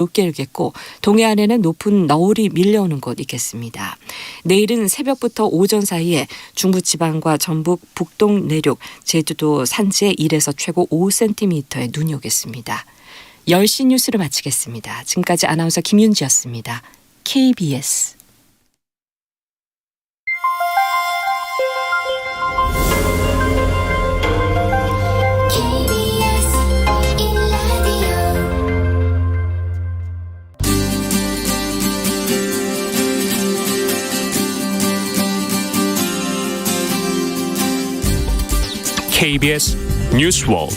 높게 일겠고 동해안에는 높은 너울이 밀려오는 곳 있겠습니다. 내일은 새벽부터 오전 사이에 중부지방과 전북, 북동 내륙, 제주도 산지에 1에서 최고 5cm의 눈이 오겠습니다. 10시 뉴스를 마치겠습니다. 지금까지 아나운서 김윤지였습니다. KBS KBS 뉴스월드.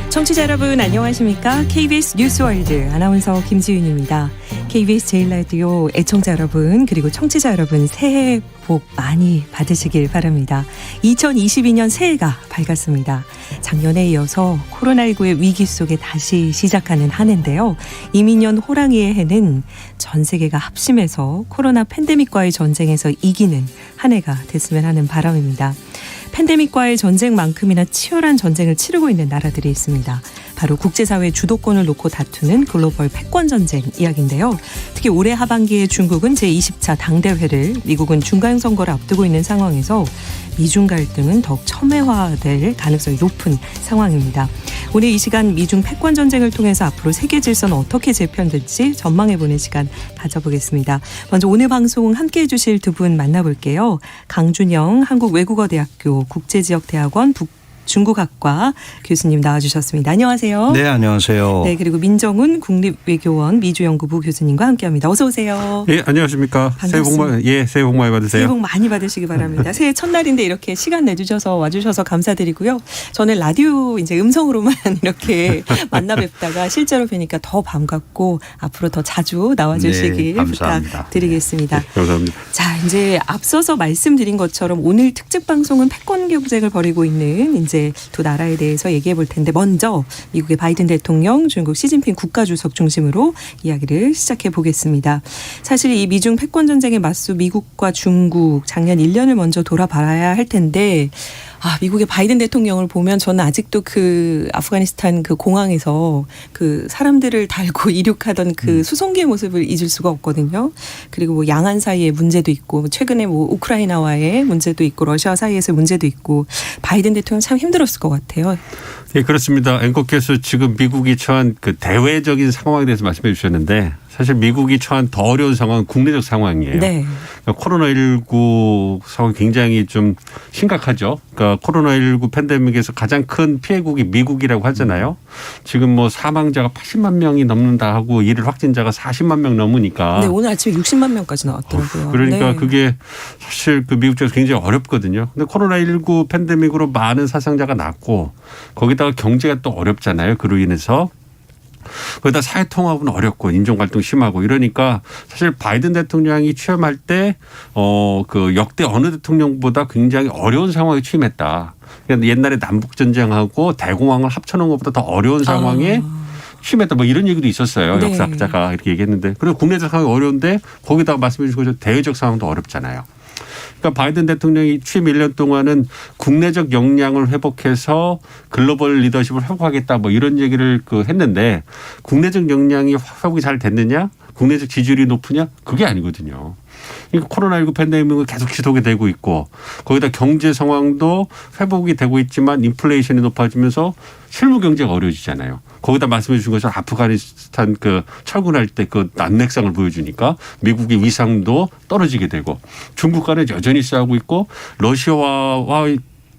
청취자 여러분 안녕하십니까? KBS 뉴스월드 아나운서 김지윤입니다. KBS 제일라디오 애청자 여러분 그리고 청취자 여러분 새해 복 많이 받으시길 바랍니다. 2022년 새해가 밝았습니다. 작년에 이어서 코로나19의 위기 속에 다시 시작하는 한 해인데요. 이민년 호랑이의 해는 전 세계가 합심해서 코로나 팬데믹과의 전쟁에서 이기는 한 해가 됐으면 하는 바람입니다. 팬데믹과의 전쟁만큼이나 치열한 전쟁을 치르고 있는 나라들이 있습니다. 바로 국제사회의 주도권을 놓고 다투는 글로벌 패권 전쟁 이야기인데요. 특히 올해 하반기에 중국은 제20차 당대회를, 미국은 중간선거를 앞두고 있는 상황에서 미중 갈등은 더욱 첨예화될 가능성이 높은 상황입니다. 오늘 이 시간 미중 패권 전쟁을 통해서 앞으로 세계 질서는 어떻게 재편될지 전망해보는 시간 가져보겠습니다. 먼저 오늘 방송 함께해 주실 두 분 만나볼게요. 강준영 한국외국어대학교 국제지역대학원 중국학과 교수님 나와주셨습니다. 안녕하세요. 네, 안녕하세요. 네, 그리고 민정훈 국립외교원 미주연구부 교수님과 함께합니다. 어서 오세요. 예, 안녕하십니까. 새해 복 많이 받으세요. 새해 복 많이 받으시기 바랍니다. 새해 첫날인데 이렇게 시간 내주셔서 와주셔서 감사드리고요. 저는 라디오 이제 음성으로만 이렇게 만나 뵙다가 실제로 뵈니까 더 반갑고 앞으로 더 자주 나와주시길 부탁드리겠습니다. 네, 감사합니다. 자, 이제 앞서서 말씀드린 것처럼 오늘 특집 방송은 패권 경쟁을 벌이고 있는 이제 두 나라에 대해서 얘기해 볼 텐데 먼저 미국의 바이든 대통령, 중국 시진핑 국가주석 중심으로 이야기를 시작해 보겠습니다. 사실 이 미중 패권 전쟁에 맞서 미국과 중국 작년 1년을 먼저 돌아봐야 할 텐데 미국의 바이든 대통령을 보면 저는 아직도 그 아프가니스탄 그 공항에서 그 사람들을 달고 이륙하던 그 수송기의 모습을 잊을 수가 없거든요. 그리고 뭐 양안 사이에 문제도 있고 최근에 뭐 우크라이나와의 문제도 있고 러시아 사이에서 문제도 있고 바이든 대통령 참 힘들었을 것 같아요. 예, 그렇습니다. 앵커께서 지금 미국이 처한 그 대외적인 상황에 대해서 말씀해 주셨는데 사실 미국이 처한 더 어려운 상황은 국내적 상황이에요. 네. 그러니까 코로나19 상황이 굉장히 좀 심각하죠. 그러니까 코로나19 팬데믹에서 가장 큰 피해국이 미국이라고 하잖아요. 지금 뭐 사망자가 80만 명이 넘는다 하고 일일 확진자가 40만 명 넘으니까. 네, 오늘 아침에 60만 명까지 나왔더라고요. 그러니까 네. 그게 사실 그 미국 쪽에서 굉장히 어렵거든요. 근데 코로나19 팬데믹으로 많은 사상자가 났고 거기다가 경제가 또 어렵잖아요. 그로 인해서. 거기다 사회통합은 어렵고 인종갈등 심하고 이러니까 사실 바이든 대통령이 취임할 때 그 역대 어느 대통령보다 굉장히 어려운 상황에 취임했다. 그러니까 옛날에 남북전쟁하고 대공황을 합쳐놓은 것보다 더 어려운 상황에 취임했다. 뭐 이런 얘기도 있었어요. 네. 역사학자가 이렇게 얘기했는데. 그리고 국내적 상황이 어려운데 거기다가 말씀해 주신 것처럼 대외적 상황도 어렵잖아요. 그러니까 바이든 대통령이 취임 1년 동안은 국내적 역량을 회복해서 글로벌 리더십을 회복하겠다 뭐 이런 얘기를 했는데 국내적 역량이 회복이 잘 됐느냐? 국내적 지지율이 높으냐? 그게 아니거든요. 그러니까 코로나19 팬데믹은 계속 지속이 되고 있고 거기다 경제 상황도 회복이 되고 있지만 인플레이션이 높아지면서 실무 경제가 어려워지잖아요. 거기다 말씀해 주신 것처럼 아프가니스탄 철군할 때 그 난맥상을 보여주니까 미국의 위상도 떨어지게 되고 중국과는 여전히 싸우고 있고 러시아와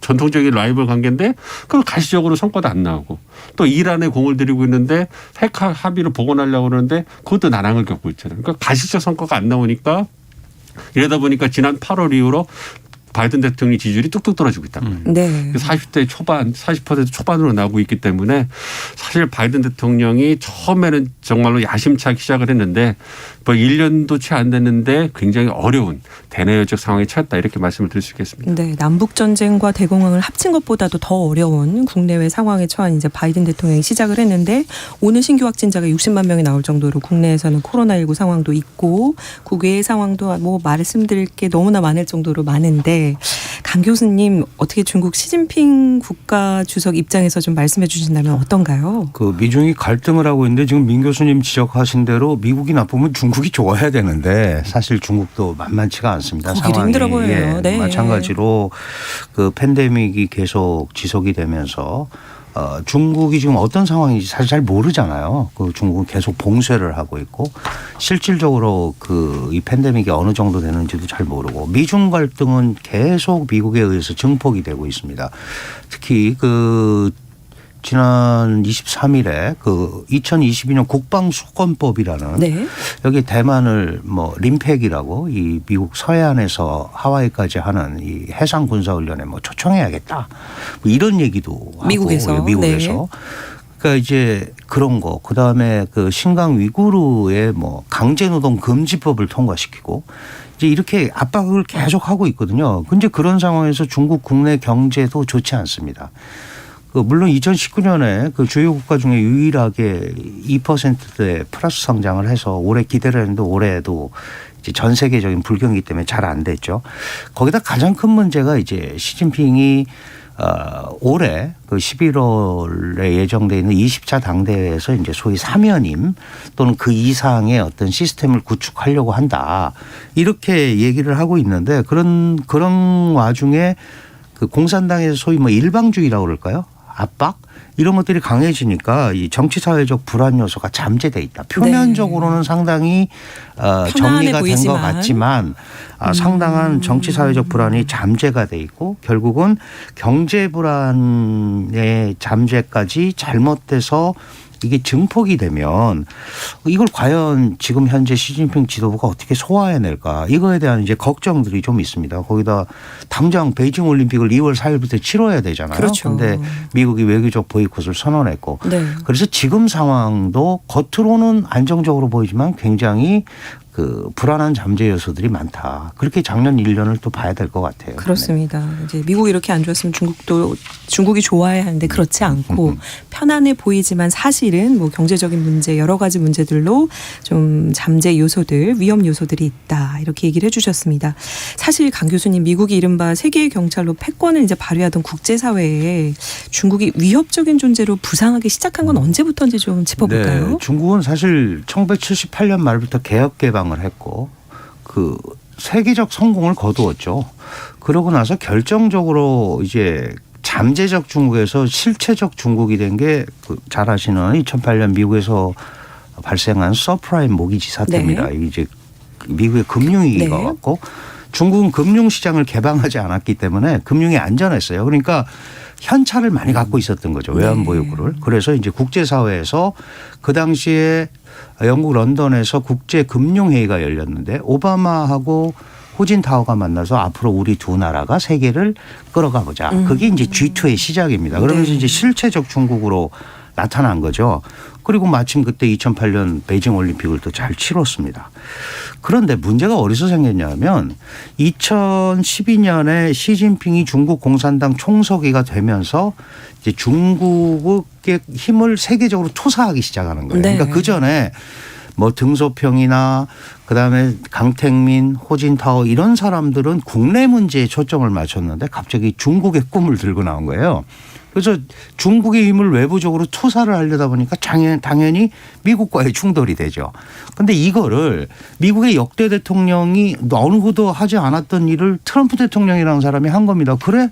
전통적인 라이벌 관계인데 그걸 가시적으로 성과도 안 나오고 또 이란에 공을 들이고 있는데 핵 합의를 복원하려고 그러는데 그것도 난항을 겪고 있잖아요. 그러니까 가시적 성과가 안 나오니까 이러다 보니까 지난 8월 이후로 바이든 대통령 지지율이 뚝뚝 떨어지고 있다. 네. 40대 초반, 40% 초반으로 나오고 있기 때문에 사실 바이든 대통령이 처음에는 정말로 야심차게 시작을 했는데 뭐 1년도 채 안 됐는데 굉장히 어려운 대내외적 상황에 처했다 이렇게 말씀을 드릴 수 있겠습니다. 네, 남북 전쟁과 대공황을 합친 것보다도 더 어려운 국내외 상황에 처한 이제 바이든 대통령이 시작을 했는데 오늘 신규 확진자가 60만 명이 나올 정도로 국내에서는 코로나19 상황도 있고 국외의 상황도 뭐 말씀드릴 게 너무나 많을 정도로 많은데 있는데 강 교수님 어떻게 중국 시진핑 국가 주석 입장에서 좀 말씀해 주신다면 어떤가요? 그 미중이 갈등을 하고 있는데 지금 민 교수님 지적하신 대로 미국이 나쁘면 중국이 좋아야 되는데 사실 중국도 만만치가 않습니다. 거기도 상황이. 힘들어 보여요. 예, 네. 마찬가지로 그 팬데믹이 계속 지속이 되면서 중국이 지금 어떤 상황인지 사실 잘 모르잖아요. 그 중국은 계속 봉쇄를 하고 있고 실질적으로 그 이 팬데믹이 어느 정도 되는지도 잘 모르고 미중 갈등은 계속 미국에 의해서 증폭이 되고 있습니다. 특히 그 지난 23일에 그 2022년 국방수권법이라는 네. 여기 대만을 뭐 림팩이라고 이 미국 서해안에서 하와이까지 하는 이 해상 군사 훈련에 뭐 초청해야겠다. 뭐 이런 얘기도 하고 미국에서. 미국에서. 네. 그러니까 이제 그런 거. 그다음에 그 신강 위구르의 뭐 강제노동 금지법을 통과시키고 이제 이렇게 압박을 계속 하고 있거든요. 근데 그런 상황에서 중국 국내 경제도 좋지 않습니다. 물론 2019년에 그 주요 국가 중에 유일하게 2%대 플러스 성장을 해서 올해 기대를 했는데 올해도 이제 전 세계적인 불경기 때문에 잘 안 됐죠. 거기다 가장 큰 문제가 이제 시진핑이 올해 그 11월에 예정돼 있는 20차 당대회에서 이제 소위 사면임 또는 그 이상의 어떤 시스템을 구축하려고 한다. 이렇게 얘기를 하고 있는데 그런 와중에 그 공산당에서 소위 뭐 일방주의라고 그럴까요? 압박 이런 것들이 강해지니까 이 정치 사회적 불안 요소가 잠재돼 있다. 표면적으로는 상당히 정리가 된 것 같지만 상당한 정치 사회적 불안이 잠재가 돼 있고 결국은 경제 불안의 잠재까지 잘못돼서 이게 증폭이 되면 이걸 과연 지금 현재 시진핑 지도부가 어떻게 소화해낼까 이거에 대한 이제 걱정들이 좀 있습니다. 거기다 당장 베이징 올림픽을 2월 4일부터 치러야 되잖아요. 그렇죠. 그런데 미국이 외교적 보이콧을 선언했고 네. 그래서 지금 상황도 겉으로는 안정적으로 보이지만 굉장히 그 불안한 잠재 요소들이 많다. 그렇게 작년 1년을 또 봐야 될 것 같아요. 그렇습니다. 네. 이제 미국이 이렇게 안 좋았으면 중국이 좋아야 하는데 그렇지 않고 편안해 보이지만 사실은 뭐 경제적인 문제 여러 가지 문제들로 좀 잠재 요소들 위험 요소들이 있다 이렇게 얘기를 해주셨습니다. 사실 강 교수님 미국이 이른바 세계의 경찰로 패권을 이제 발휘하던 국제사회에 중국이 위협적인 존재로 부상하기 시작한 건 언제부터인지 좀 짚어볼까요? 네, 중국은 사실 1978년 말부터 개혁 개방을 했고 그 세계적 성공을 거두었죠. 그러고 나서 결정적으로 이제 잠재적 중국에서 실체적 중국이 된 게 잘 아시는 2008년 미국에서 발생한 서프라임 모기지 사태입니다. 네. 이제 미국의 금융위기가 네. 왔고 중국은 금융시장을 개방하지 않았기 때문에 금융이 안전했어요. 그러니까 현찰을 많이 갖고 있었던 거죠. 외환보유고를. 그래서 이제 국제사회에서 그 당시에 영국 런던에서 국제금융회의가 열렸는데 오바마하고 호진타오가 만나서 앞으로 우리 두 나라가 세계를 끌어가 보자. 그게 이제 G2의 시작입니다. 그러면서 네. 이제 실체적 중국으로 나타난 거죠. 그리고 마침 그때 2008년 베이징 올림픽을 또 잘 치렀습니다. 그런데 문제가 어디서 생겼냐면 2012년에 시진핑이 중국 공산당 총서기가 되면서 이제 중국의 힘을 세계적으로 투사하기 시작하는 거예요. 네. 그러니까 그 전에 뭐 등소평이나 그다음에 강택민, 호진타오 이런 사람들은 국내 문제에 초점을 맞췄는데 갑자기 중국의 꿈을 들고 나온 거예요. 그래서 중국의 힘을 외부적으로 투사를 하려다 보니까 당연히 미국과의 충돌이 되죠. 그런데 이거를 미국의 역대 대통령이 누구도 하지 않았던 일을 트럼프 대통령이라는 사람이 한 겁니다. 그래?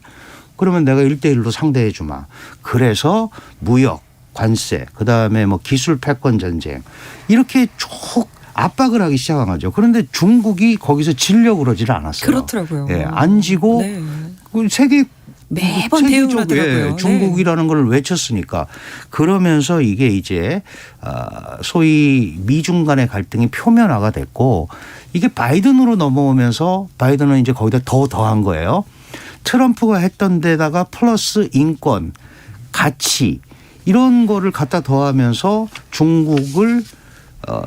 그러면 내가 1대1로 상대해 주마. 그래서 무역, 관세, 그다음에 뭐 기술 패권 전쟁 이렇게 쭉 압박을 하기 시작한 거죠. 그런데 중국이 거기서 지려고 그러지를 않았어요. 그렇더라고요. 예, 안 지고 네. 세계 매번 대응을 하더라고요. 중국이라는 걸 외쳤으니까 그러면서 이게 이제 소위 미중 간의 갈등이 표면화가 됐고 이게 바이든으로 넘어오면서 바이든은 이제 거기다 더한 거예요. 트럼프가 했던 데다가 플러스 인권, 가치 이런 거를 갖다 더하면서 중국을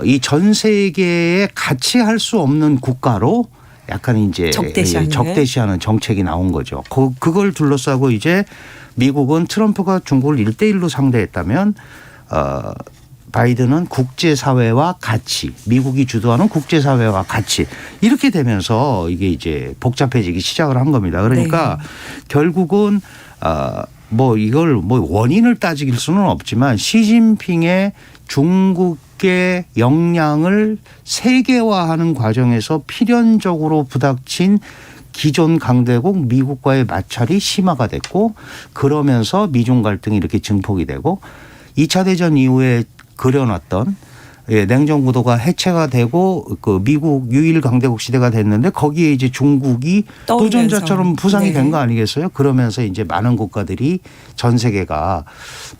이 전 세계에 같이 할 수 없는 국가로 약간 이제 적대시하는 정책이 나온 거죠. 그걸 둘러싸고 이제 미국은 트럼프가 중국을 1대1로 상대했다면 바이든은 국제사회와 같이 미국이 주도하는 국제사회와 같이 이렇게 되면서 이게 이제 복잡해지기 시작을 한 겁니다. 그러니까 결국은 뭐 이걸 뭐 원인을 따질 수는 없지만 시진핑의 중국의 역량을 세계화하는 과정에서 필연적으로 부닥친 기존 강대국 미국과의 마찰이 심화가 됐고 그러면서 미중 갈등이 이렇게 증폭이 되고 2차 대전 이후에 그려놨던 냉전 구도가 해체가 되고 그 미국 유일 강대국 시대가 됐는데 거기에 이제 중국이 도전자처럼 부상이 된 거 아니겠어요? 그러면서 이제 많은 국가들이 전 세계가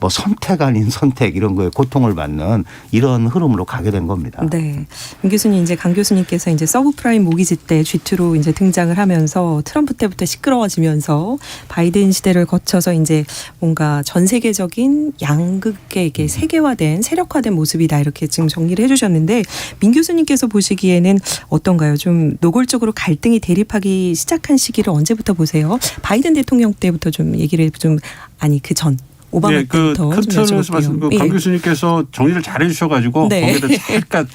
뭐 선택 아닌 선택 이런 거에 고통을 받는 이런 흐름으로 가게 된 겁니다. 네. 임 교수님 이제 강 교수님께서 이제 서브프라임 모기지 때 G2로 이제 등장을 하면서 트럼프 때부터 시끄러워지면서 바이든 시대를 거쳐서 이제 뭔가 전 세계적인 양극의 이게 세계화된 세력화된 모습이다 이렇게 지금 정리를 해주셨는데 민 교수님께서 보시기에는 어떤가요? 좀 노골적으로 갈등이 대립하기 시작한 시기를 언제부터 보세요? 바이든 대통령 때부터 좀 얘기를 좀 아니 그 전 오바마 때부터 큰 좀 틀에서 말씀 강 교수님께서 정리를 잘 해주셔가지고 거기에다 잠깐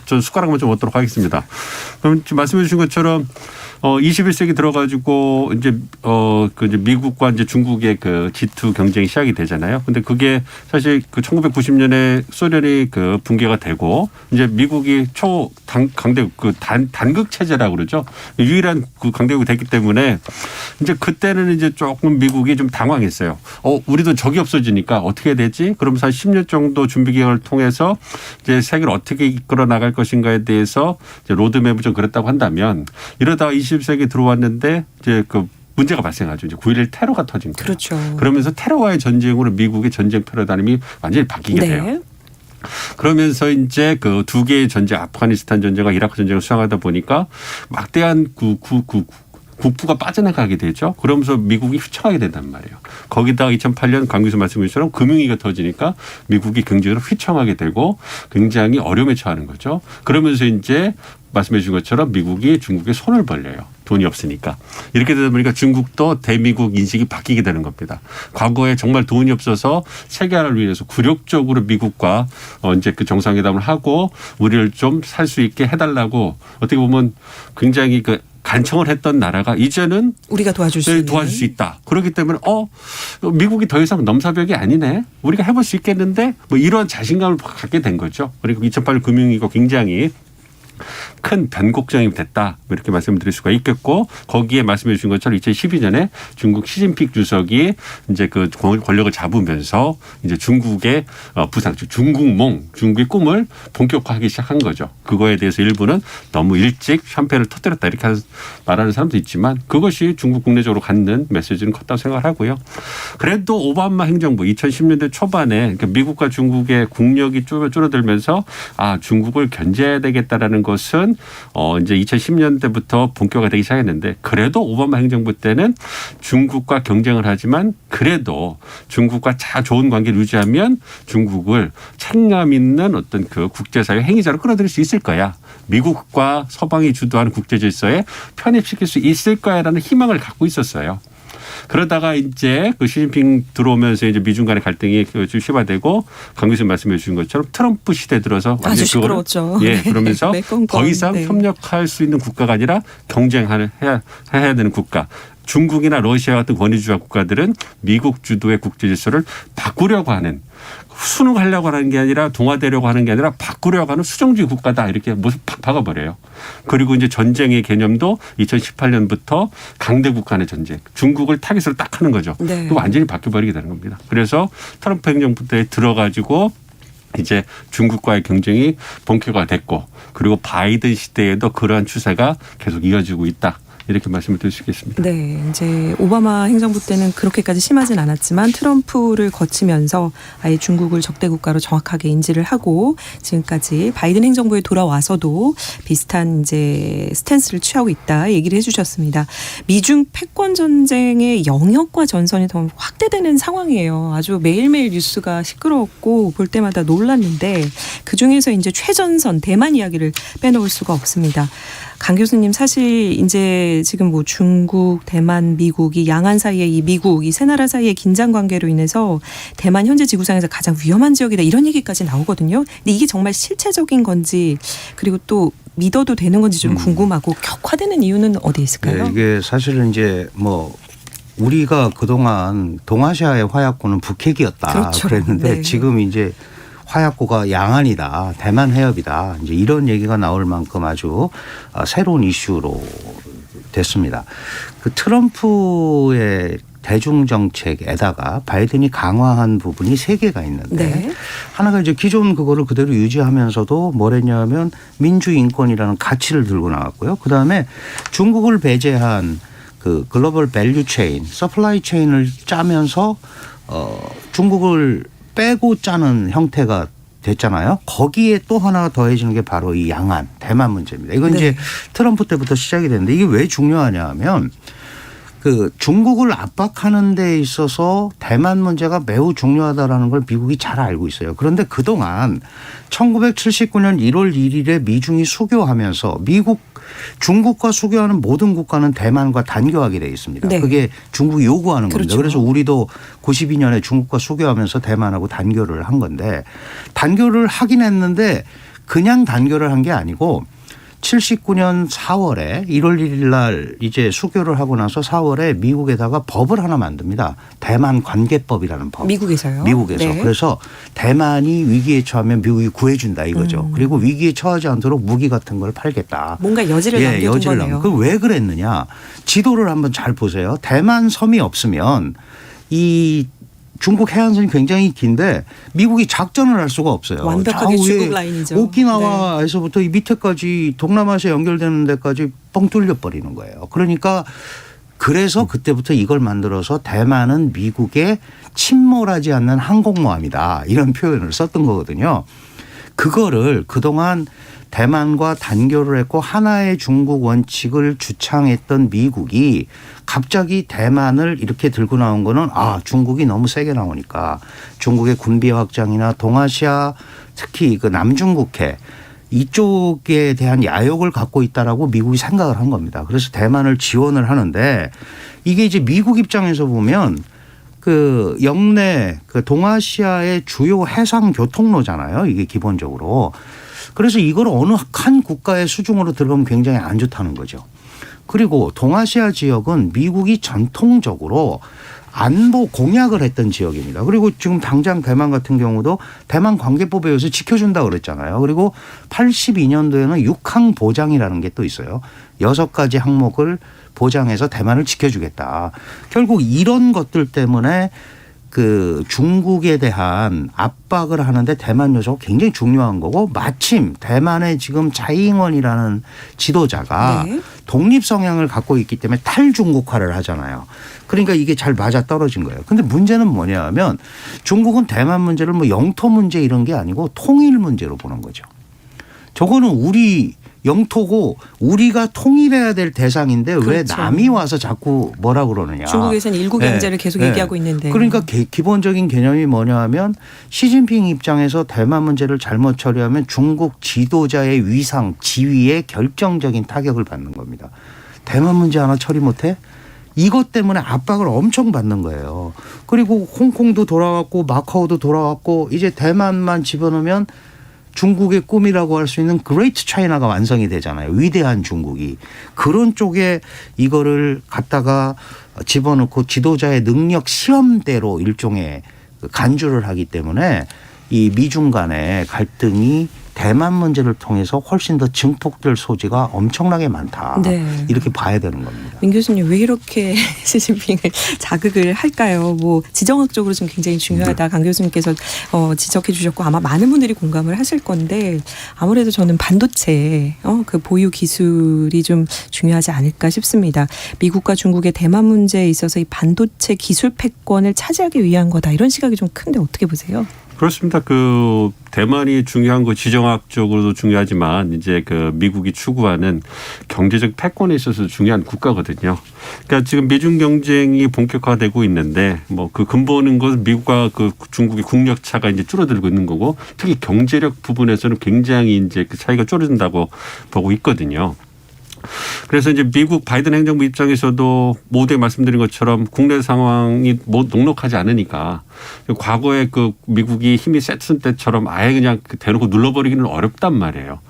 저 숟가락만 좀 얻도록 하겠습니다. 그럼 지금 말씀해 주신 것처럼 21세기 들어가지고 이제 이제 미국과 이제 중국의 그 G2 경쟁이 시작이 되잖아요. 근데 그게 사실 그 1990년에 소련이 그 붕괴가 되고 이제 미국이 강대국 그 단극 체제라고 그러죠. 유일한 그 강대국이 됐기 때문에 이제 그때는 이제 조금 미국이 좀 당황했어요. 우리도 적이 없어지니까 어떻게 해야 되지? 그러면서 한 10년 정도 준비 기간을 통해서 이제 세계를 어떻게 이끌어 나갈 것인가에 대해서 이제 로드맵을 좀 그렸다고 한다면 이러다가 20세기 들어왔는데 이제 그 문제가 발생하죠. 이제 9.11 테러가 터진 거예요. 그렇죠. 그러면서 테러와의 전쟁으로 미국의 전쟁 패러다임이 완전히 바뀌게 돼요. 그러면서 이제 그 두 개의 전쟁, 아프가니스탄 전쟁과 이라크 전쟁을 수행하다 보니까 막대한 국부가 빠져나가게 되죠. 그러면서 미국이 휘청하게 된단 말이에요. 거기다가 2008년 강 교수 말씀하신 것처럼 금융위기가 터지니까 미국이 경제적으로 휘청하게 되고 굉장히 어려움에 처하는 거죠. 그러면서 이제 말씀해 주신 것처럼 미국이 중국에 손을 벌려요. 돈이 없으니까. 이렇게 되다 보니까 중국도 대미국 인식이 바뀌게 되는 겁니다. 과거에 정말 돈이 없어서 세계화를 위해서 굴욕적으로 미국과 이제 그 정상회담을 하고 우리를 좀 살 수 있게 해달라고 어떻게 보면 굉장히 그 간청을 했던 나라가 이제는 우리가 도와줄 수 있다. 그렇기 때문에 미국이 더 이상 넘사벽이 아니네. 우리가 해볼 수 있겠는데 뭐 이런 자신감을 갖게 된 거죠. 그리고 2008년 금융위기가 굉장히 큰 변곡점이 됐다. 이렇게 말씀드릴 수가 있겠고 거기에 말씀해 주신 것처럼 2012년에 중국 시진핑 주석이 이제 그 권력을 잡으면서 이제 중국의 부상, 중국몽, 중국의 꿈을 본격화하기 시작한 거죠. 그거에 대해서 일부는 너무 일찍 샴페인을 터뜨렸다 이렇게 말하는 사람도 있지만 그것이 중국 국내적으로 갖는 메시지는 컸다고 생각을 하고요. 그래도 오바마 행정부 2010년대 초반에 그러니까 미국과 중국의 국력이 줄어들면서 중국을 견제해야 되겠다라는 것은 이제 2010년대부터 본격화가 되기 시작했는데 그래도 오바마 행정부 때는 중국과 경쟁을 하지만 그래도 중국과 좋은 관계를 유지하면 중국을 책임감 있는 어떤 그 국제사회 행위자로 끌어들일 수 있을 거야. 미국과 서방이 주도하는 국제 질서에 편입시킬 수 있을 거야라는 희망을 갖고 있었어요. 그러다가 이제 그 시진핑 들어오면서 이제 미중 간의 갈등이 심화되고 강 교수님 말씀해 주신 것처럼 트럼프 시대 들어서 아주 시끄러웠죠. 그러면서 더 이상 협력할 수 있는 국가가 아니라 경쟁해야 되는 국가. 중국이나 러시아 같은 권위주의 국가들은 미국 주도의 국제 질서를 바꾸려고 하는 순응하려고 하는 게 아니라 동화되려고 하는 게 아니라 바꾸려고 하는 수정주의 국가다 이렇게 모습 팍 박아버려요. 그리고 이제 전쟁의 개념도 2018년부터 강대국 간의 전쟁, 중국을 타깃으로 딱 하는 거죠. 네. 그거 완전히 바뀌어버리게 되는 겁니다. 그래서 트럼프 행정부 때 들어가지고 이제 중국과의 경쟁이 본격화됐고 그리고 바이든 시대에도 그러한 추세가 계속 이어지고 있다. 이렇게 말씀을 드릴 수 있겠습니다. 네, 이제 오바마 행정부 때는 그렇게까지 심하진 않았지만 트럼프를 거치면서 아예 중국을 적대 국가로 정확하게 인지를 하고 지금까지 바이든 행정부에 돌아와서도 비슷한 이제 스탠스를 취하고 있다 얘기를 해주셨습니다. 미중 패권 전쟁의 영역과 전선이 더 확대되는 상황이에요. 아주 매일매일 뉴스가 시끄러웠고 볼 때마다 놀랐는데 그 중에서 이제 최전선 대만 이야기를 빼놓을 수가 없습니다. 강 교수님 사실 이제 이제 지금 뭐 중국, 대만, 미국, 이 양안 사이에 이 미국, 이 세 나라 사이의 긴장 관계로 인해서 대만 현재 지구상에서 가장 위험한 지역이다 이런 얘기까지 나오거든요. 근데 이게 정말 실체적인 건지 그리고 또 믿어도 되는 건지 좀 궁금하고 격화되는 이유는 어디에 있을까요? 네, 이게 사실은 이제 뭐 우리가 그동안 동아시아의 화약고는 북핵이었다 그렇죠. 그랬는데 네. 지금 이제 화약고가 양안이다, 대만 해협이다, 이제 이런 얘기가 나올 만큼 아주 새로운 이슈로 됐습니다. 그 트럼프의 대중 정책에다가 바이든이 강화한 부분이 세 개가 있는데 네. 하나가 이제 기존 그거를 그대로 유지하면서도 뭐랬냐면 민주인권이라는 가치를 들고 나왔고요. 그다음에 중국을 배제한 그 글로벌 밸류 체인, 서플라이 체인을 짜면서 중국을 빼고 짜는 형태가 됐잖아요. 거기에 또 하나 더해지는 게 바로 이 양안, 대만 문제입니다. 이건 네. 이제 트럼프 때부터 시작이 됐는데 이게 왜 중요하냐 하면 그 중국을 압박하는 데 있어서 대만 문제가 매우 중요하다라는 걸 미국이 잘 알고 있어요. 그런데 그동안 1979년 1월 1일에 미중이 수교하면서 중국과 수교하는 모든 국가는 대만과 단교하게 돼 있습니다. 네. 그게 중국이 요구하는 겁니다. 그렇죠. 그래서 우리도 92년에 중국과 수교하면서 대만하고 단교를 한 건데 단교를 하긴 했는데 그냥 단교를 한 게 아니고 79년 4월에 1월 1일 날 이제 수교를 하고 나서 4월에 미국에다가 법을 하나 만듭니다. 대만 관계법이라는 법. 미국에서요? 미국에서. 네. 그래서 대만이 위기에 처하면 미국이 구해준다 이거죠. 그리고 위기에 처하지 않도록 무기 같은 걸 팔겠다. 뭔가 여지를 남겨둔 거네요. 그 왜 그랬느냐. 지도를 한번 잘 보세요. 대만 섬이 없으면 이 중국 해안선이 굉장히 긴데 미국이 작전을 할 수가 없어요. 완벽하게 좌우에 중국 라인이죠. 오키나와에서부터 이 밑에까지 동남아시아 연결되는 데까지 뻥 뚫려 버리는 거예요. 그러니까 그래서 그때부터 이걸 만들어서 대만은 미국의 침몰하지 않는 항공모함이다. 이런 표현을 썼던 거거든요. 그거를 그동안 대만과 단교를 했고 하나의 중국 원칙을 주창했던 미국이 갑자기 대만을 이렇게 들고 나온 거는 중국이 너무 세게 나오니까 중국의 군비 확장이나 동아시아 특히 그 남중국해 이쪽에 대한 야욕을 갖고 있다라고 미국이 생각을 한 겁니다. 그래서 대만을 지원을 하는데 이게 이제 미국 입장에서 보면 그 영내 그 동아시아의 주요 해상 교통로잖아요. 이게 기본적으로. 그래서 이걸 어느 한 국가의 수중으로 들어가면 굉장히 안 좋다는 거죠. 그리고 동아시아 지역은 미국이 전통적으로 안보 공약을 했던 지역입니다. 그리고 지금 당장 대만 같은 경우도 대만 관계법에 의해서 지켜준다고 그랬잖아요. 그리고 82년도에는 육항 보장이라는 게 또 있어요. 6가지 항목을 보장해서 대만을 지켜주겠다. 결국 이런 것들 때문에 그 중국에 대한 압박을 하는데 대만 요소가 굉장히 중요한 거고 마침 대만의 지금 자이잉원이라는 지도자가 네. 독립 성향을 갖고 있기 때문에 탈중국화를 하잖아요. 그러니까 이게 잘 맞아 떨어진 거예요. 근데 문제는 뭐냐 하면 중국은 대만 문제를 뭐 영토 문제 이런 게 아니고 통일 문제로 보는 거죠. 저거는 우리 영토고 우리가 통일해야 될 대상인데 왜 그렇죠. 남이 와서 자꾸 뭐라 그러느냐. 중국에서는 일국 경제를 계속 얘기하고 있는데. 그러니까 기본적인 개념이 뭐냐 하면 시진핑 입장에서 대만 문제를 잘못 처리하면 중국 지도자의 위상, 지위에 결정적인 타격을 받는 겁니다. 대만 문제 하나 처리 못해? 이것 때문에 압박을 엄청 받는 거예요. 그리고 홍콩도 돌아왔고 마카오도 돌아왔고 이제 대만만 집어넣으면 중국의 꿈이라고 할 수 있는 그레이트 차이나가 완성이 되잖아요. 위대한 중국이. 그런 쪽에 이거를 갖다가 집어넣고 지도자의 능력 시험대로 일종의 간주를 하기 때문에 이 미중 간의 갈등이 대만 문제를 통해서 훨씬 더 증폭될 소지가 엄청나게 많다. 네. 이렇게 봐야 되는 겁니다. 민 교수님 왜 이렇게 시진핑을 자극을 할까요? 뭐 지정학적으로 좀 굉장히 중요하다. 강 교수님께서 지적해 주셨고 아마 많은 분들이 공감을 하실 건데 아무래도 저는 반도체 그 보유 기술이 좀 중요하지 않을까 싶습니다. 미국과 중국의 대만 문제에 있어서 이 반도체 기술 패권을 차지하기 위한 거다. 이런 시각이 좀 큰데 어떻게 보세요? 그렇습니다. 그 대만이 중요한 거 지정학적으로도 중요하지만 이제 그 미국이 추구하는 경제적 패권에 있어서 중요한 국가거든요. 그러니까 지금 미중 경쟁이 본격화되고 있는데 뭐 그 근본인 것은 미국과 그 중국의 국력 차가 이제 줄어들고 있는 거고 특히 경제력 부분에서는 굉장히 이제 그 차이가 줄어든다고 보고 있거든요. 그래서 이제 미국 바이든 행정부 입장에서도 모두에 말씀드린 것처럼 국내 상황이 녹록하지 않으니까 과거에 그 미국이 힘이 셌을 때처럼 아예 그냥 대놓고 눌러버리기는 어렵단 말이에요.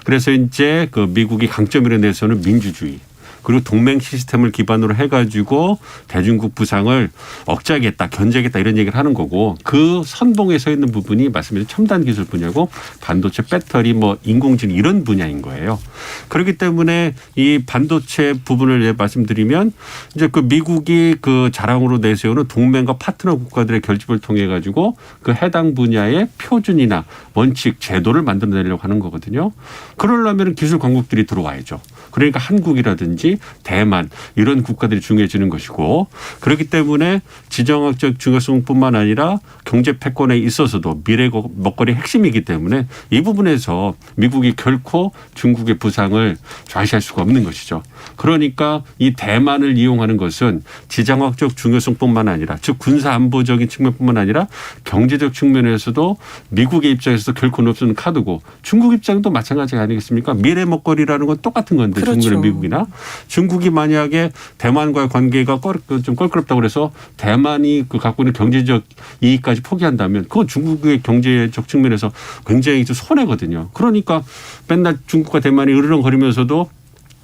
그래서 이제 그 미국이 강점이라 내서는 민주주의. 그리고 동맹 시스템을 기반으로 해가지고 대중국 부상을 억제하겠다, 견제하겠다 이런 얘기를 하는 거고 그 선봉에 서 있는 부분이 말씀드린 첨단 기술 분야고 반도체, 배터리, 뭐 인공지능 이런 분야인 거예요. 그렇기 때문에 이 반도체 부분을 말씀드리면 이제 그 미국이 그 자랑으로 내세우는 동맹과 파트너 국가들의 결집을 통해 가지고 그 해당 분야의 표준이나 원칙, 제도를 만들어내려고 하는 거거든요. 그러려면 기술 강국들이 들어와야죠. 그러니까 한국이라든지 대만 이런 국가들이 중요해지는 것이고 그렇기 때문에 지정학적 중요성뿐만 아니라 경제 패권에 있어서도 미래 먹거리 핵심이기 때문에 이 부분에서 미국이 결코 중국의 부상을 좌시할 수가 없는 것이죠. 그러니까 이 대만을 이용하는 것은 지정학적 중요성뿐만 아니라 즉 군사안보적인 측면뿐만 아니라 경제적 측면에서도 미국의 입장에서 결코 없는 카드고 중국 입장도 마찬가지가 아니겠습니까? 미래 먹거리라는 건 똑같은 건데 그렇죠. 중국이나 미국이나 중국이 만약에 대만과의 관계가 좀 껄끄럽다고 그래서 대만이 그 갖고 있는 경제적 이익까지 포기한다면 그건 중국의 경제적 측면에서 굉장히 좀 손해거든요. 그러니까 맨날 중국과 대만이 으르렁거리면서도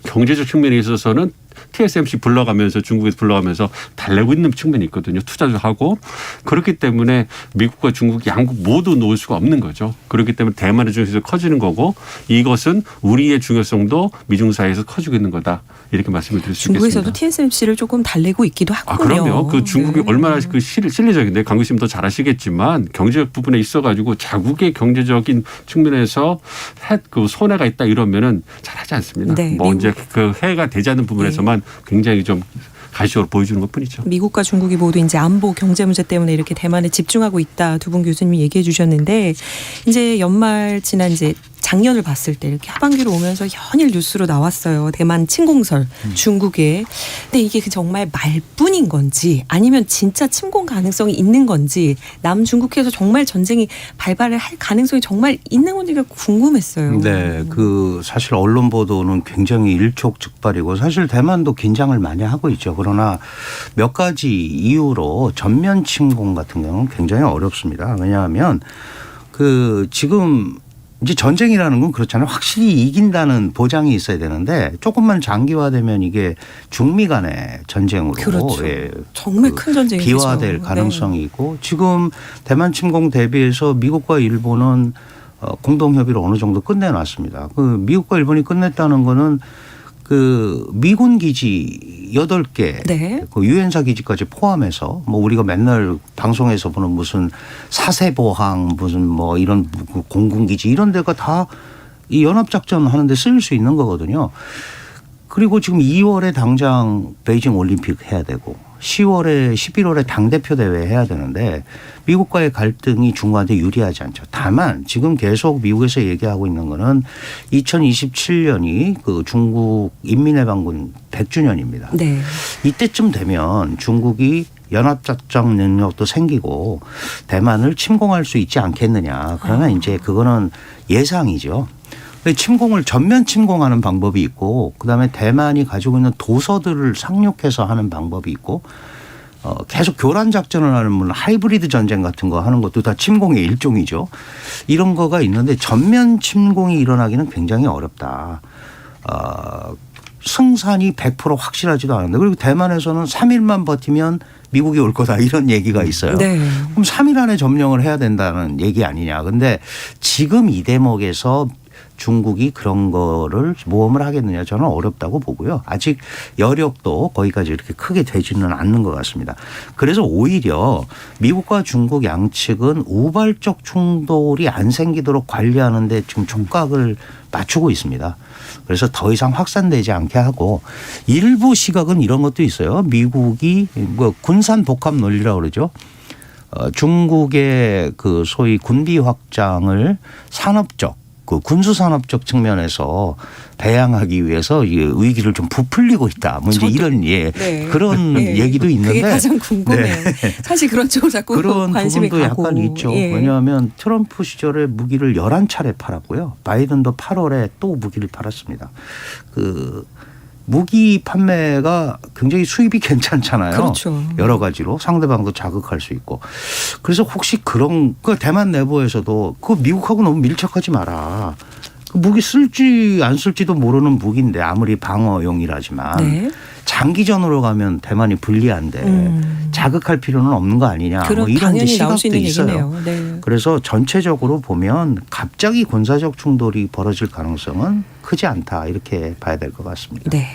경제적 측면에 있어서는 TSMC 불러가면서 중국에서 불러가면서 달래고 있는 측면이 있거든요. 투자도 하고. 그렇기 때문에 미국과 중국 양국 모두 놓을 수가 없는 거죠. 그렇기 때문에 대만의 중요성이 커지는 거고 이것은 우리의 중요성도 미중 사이에서 커지고 있는 거다. 이렇게 말씀을 드릴 수 있겠습니다. 중국에서도 TSMC를 조금 달래고 있기도 하군요. 그럼요. 그 중국이 얼마나 그 실리적인데 강 교수님 더 잘 아시겠지만 경제적 부분에 있어가지고 자국의 경제적인 측면에서 그 손해가 있다 이러면은 잘하지 않습니다. 네. 뭐 이제 그 해가 되지 않는 부분에서만 굉장히 좀 가시적으로 보여주는 것뿐이죠. 미국과 중국이 모두 이제 안보 경제 문제 때문에 이렇게 대만에 집중하고 있다 두 분 교수님이 얘기해 주셨는데 이제 연말 지난 이제 작년을 봤을 때 이렇게 하반기로 오면서 연일 뉴스로 나왔어요. 대만 침공설 중국에. 근데 이게 정말 말뿐인 건지 아니면 진짜 침공 가능성이 있는 건지 남중국해에서 정말 전쟁이 발발을 할 가능성이 정말 있는 건지가 궁금했어요. 네, 그 사실 언론 보도는 굉장히 일촉즉발이고 사실 대만도 긴장을 많이 하고 있죠. 그러나 몇 가지 이유로 전면 침공 같은 경우는 굉장히 어렵습니다. 왜냐하면 그 지금 이제 전쟁이라는 건 그렇잖아요. 확실히 이긴다는 보장이 있어야 되는데 조금만 장기화되면 이게 중미 간의 전쟁으로 그렇죠. 예, 정말 큰 전쟁이죠. 비화될 가능성이 있고 지금 대만 침공 대비해서 미국과 일본은 공동협의를 어느 정도 끝내놨습니다. 그 미국과 일본이 끝냈다는 거는 그 미군 기지 8개, 네. 그 유엔사 기지까지 포함해서 뭐 우리가 맨날 방송에서 보는 무슨 사세보항 무슨 뭐 이런 공군 기지 이런 데가 다 이 연합작전 하는데 쓰일 수 있는 거거든요. 그리고 지금 2월에 당장 베이징 올림픽 해야 되고 10월에 11월에 당대표 대회 해야 되는데 미국과의 갈등이 중국한테 유리하지 않죠. 다만 지금 계속 미국에서 얘기하고 있는 거는 2027년이 그 중국 인민해방군 100주년입니다. 네. 이때쯤 되면 중국이 연합작전 능력도 생기고 대만을 침공할 수 있지 않겠느냐. 그러나 이제 그거는 예상이죠. 침공을 전면 침공하는 방법이 있고 그다음에 대만이 가지고 있는 도서들을 상륙해서 하는 방법이 있고 계속 교란 작전을 하는 뭐 하이브리드 전쟁 같은 거 하는 것도 다 침공의 일종이죠. 이런 거가 있는데 전면 침공이 일어나기는 굉장히 어렵다. 승산이 100% 확실하지도 않은데 그리고 대만에서는 3일만 버티면 미국이 올 거다 이런 얘기가 있어요. 네. 그럼 3일 안에 점령을 해야 된다는 얘기 아니냐. 근데 지금 이 대목에서 중국이 그런 거를 모험을 하겠느냐 저는 어렵다고 보고요. 아직 여력도 거기까지 이렇게 크게 되지는 않는 것 같습니다. 그래서 오히려 미국과 중국 양측은 우발적 충돌이 안 생기도록 관리하는 데 지금 촉각을 맞추고 있습니다. 그래서 더 이상 확산되지 않게 하고 일부 시각은 이런 것도 있어요. 미국이 뭐 군산 복합 논리라고 그러죠. 중국의 그 소위 군비 확장을 산업적 그 군수산업적 측면에서 배양하기 위해서 이 의기를 좀 부풀리고 있다. 뭐 이제 이런 네. 그런 네. 얘기도 있는데 그게 가장 궁금해요. 사실 그런 쪽으로 자꾸 그런 관심이 부분도 가고. 약간 있죠. 예. 왜냐하면 트럼프 시절에 무기를 11차례 팔았고요. 바이든도 8월에 또 무기를 팔았습니다. 그 무기 판매가 굉장히 수입이 괜찮잖아요. 그렇죠. 여러 가지로 상대방도 자극할 수 있고. 그래서 혹시 그런 그 대만 내부에서도 그 미국하고 너무 밀착하지 마라. 그 무기 쓸지 안 쓸지도 모르는 무기인데 아무리 방어용이라지만 네. 장기전으로 가면 대만이 불리한데 자극할 필요는 없는 거 아니냐. 그런 뭐 이런 당연히 나올 수 시각도 있는 있어요. 얘기네요. 네. 그래서 전체적으로 보면 갑자기 군사적 충돌이 벌어질 가능성은 크지 않다 이렇게 봐야 될 것 같습니다. 네.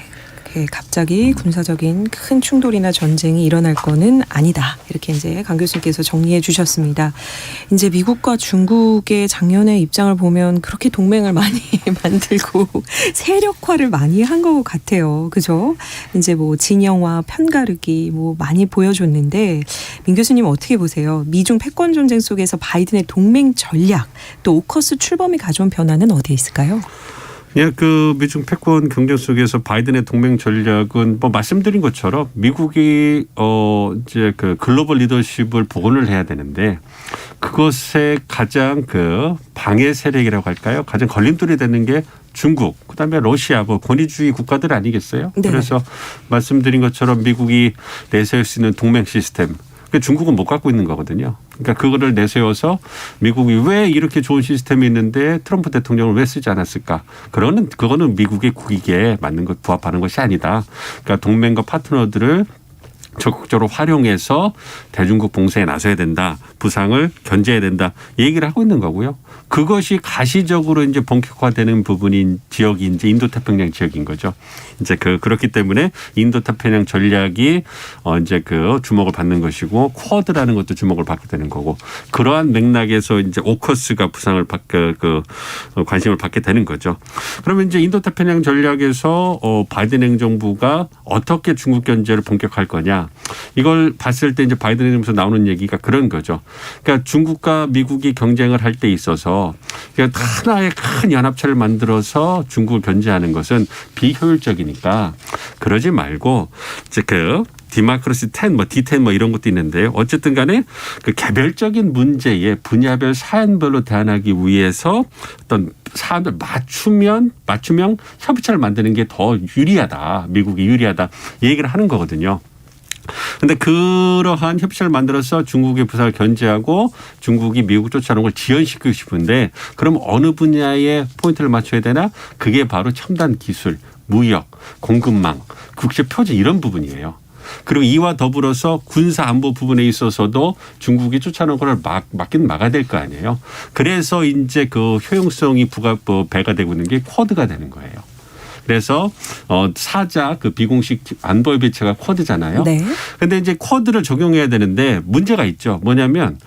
그렇게 갑자기 군사적인 큰 충돌이나 전쟁이 일어날 거는 아니다. 이렇게 이제 강 교수님께서 정리해 주셨습니다. 이제 미국과 중국의 작년의 입장을 보면 그렇게 동맹을 많이 만들고 세력화를 많이 한 것 같아요. 그죠? 이제 뭐 진영화, 편가르기 뭐 많이 보여줬는데 민 교수님 어떻게 보세요? 미중 패권 전쟁 속에서 바이든의 동맹 전략 또 오커스 출범이 가져온 변화는 어디에 있을까요? 예, 그 미중 패권 경쟁 속에서 바이든의 동맹 전략은 뭐 말씀드린 것처럼 미국이 이제 그 글로벌 리더십을 복원을 해야 되는데 그것의 가장 그 방해 세력이라고 할까요? 가장 걸림돌이 되는 게 중국, 그다음에 러시아, 뭐 권위주의 국가들 아니겠어요? 네. 그래서 말씀드린 것처럼 미국이 내세울 수 있는 동맹 시스템. 중국은 못 갖고 있는 거거든요. 그러니까 그거를 내세워서 미국이 왜 이렇게 좋은 시스템이 있는데 트럼프 대통령을 왜 쓰지 않았을까? 그거는 미국의 국익에 맞는 것, 부합하는 것이 아니다. 그러니까 동맹과 파트너들을 적극적으로 활용해서 대중국 봉쇄에 나서야 된다. 부상을 견제해야 된다. 얘기를 하고 있는 거고요. 그것이 가시적으로 이제 본격화되는 부분인 지역이 이제 인도태평양 지역인 거죠. 이제 그렇기 때문에 인도태평양 전략이 이제 그 주목을 받는 것이고 쿼드라는 것도 주목을 받게 되는 거고 그러한 맥락에서 이제 오커스가 부상을 관심을 받게 되는 거죠. 그러면 이제 인도태평양 전략에서 바이든 행정부가 어떻게 중국 견제를 본격화할 거냐. 이걸 봤을 때 이제 바이든 행정부에서 나오는 얘기가 그런 거죠. 그러니까 중국과 미국이 경쟁을 할 때 있어서 하나의 큰 연합체를 만들어서 중국을 견제하는 것은 비효율적이니까 그러지 말고 이제 디마크로시 10, D10 이런 것도 있는데요. 어쨌든 간에 그 개별적인 문제에 분야별 사안별로 대안하기 위해서 어떤 사안을 맞춤형 협의체를 만드는 게 더 유리하다. 미국이 유리하다. 이 얘기를 하는 거거든요. 그런데 그러한 협의체를 만들어서 중국의 부상을 견제하고 중국이 미국 쫓아오는 걸 지연시키고 싶은데 그럼 어느 분야에 포인트를 맞춰야 되나? 그게 바로 첨단 기술, 무역, 공급망, 국제 표준 이런 부분이에요. 그리고 이와 더불어서 군사 안보 부분에 있어서도 중국이 쫓아오는 걸 막긴 막아야 될 거 아니에요. 그래서 이제 그 효용성이 배가 되고 있는 게 쿼드가 되는 거예요. 그래서 사자 그 비공식 안보협의체가 쿼드잖아요. 네. 그런데 이제 쿼드를 적용해야 되는데 문제가 있죠. 뭐냐면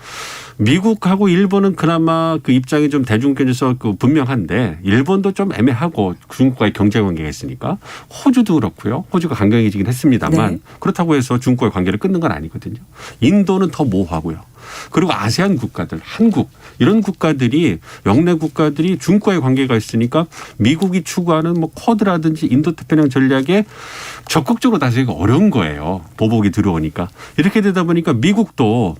미국하고 일본은 그나마 그 입장이 좀 대중견에서 분명한데 일본도 좀 애매하고 중국과의 경제 관계가 있으니까 호주도 그렇고요. 호주가 강경해지긴 했습니다만 네. 그렇다고 해서 중국과의 관계를 끊는 건 아니거든요. 인도는 더 모호하고요. 그리고 아세안 국가들, 한국 이런 국가들이 영내 국가들이 중국과의 관계가 있으니까 미국이 추구하는 뭐 쿼드라든지 인도태평양 전략에 적극적으로 나서기가 어려운 거예요. 보복이 들어오니까. 이렇게 되다 보니까 미국도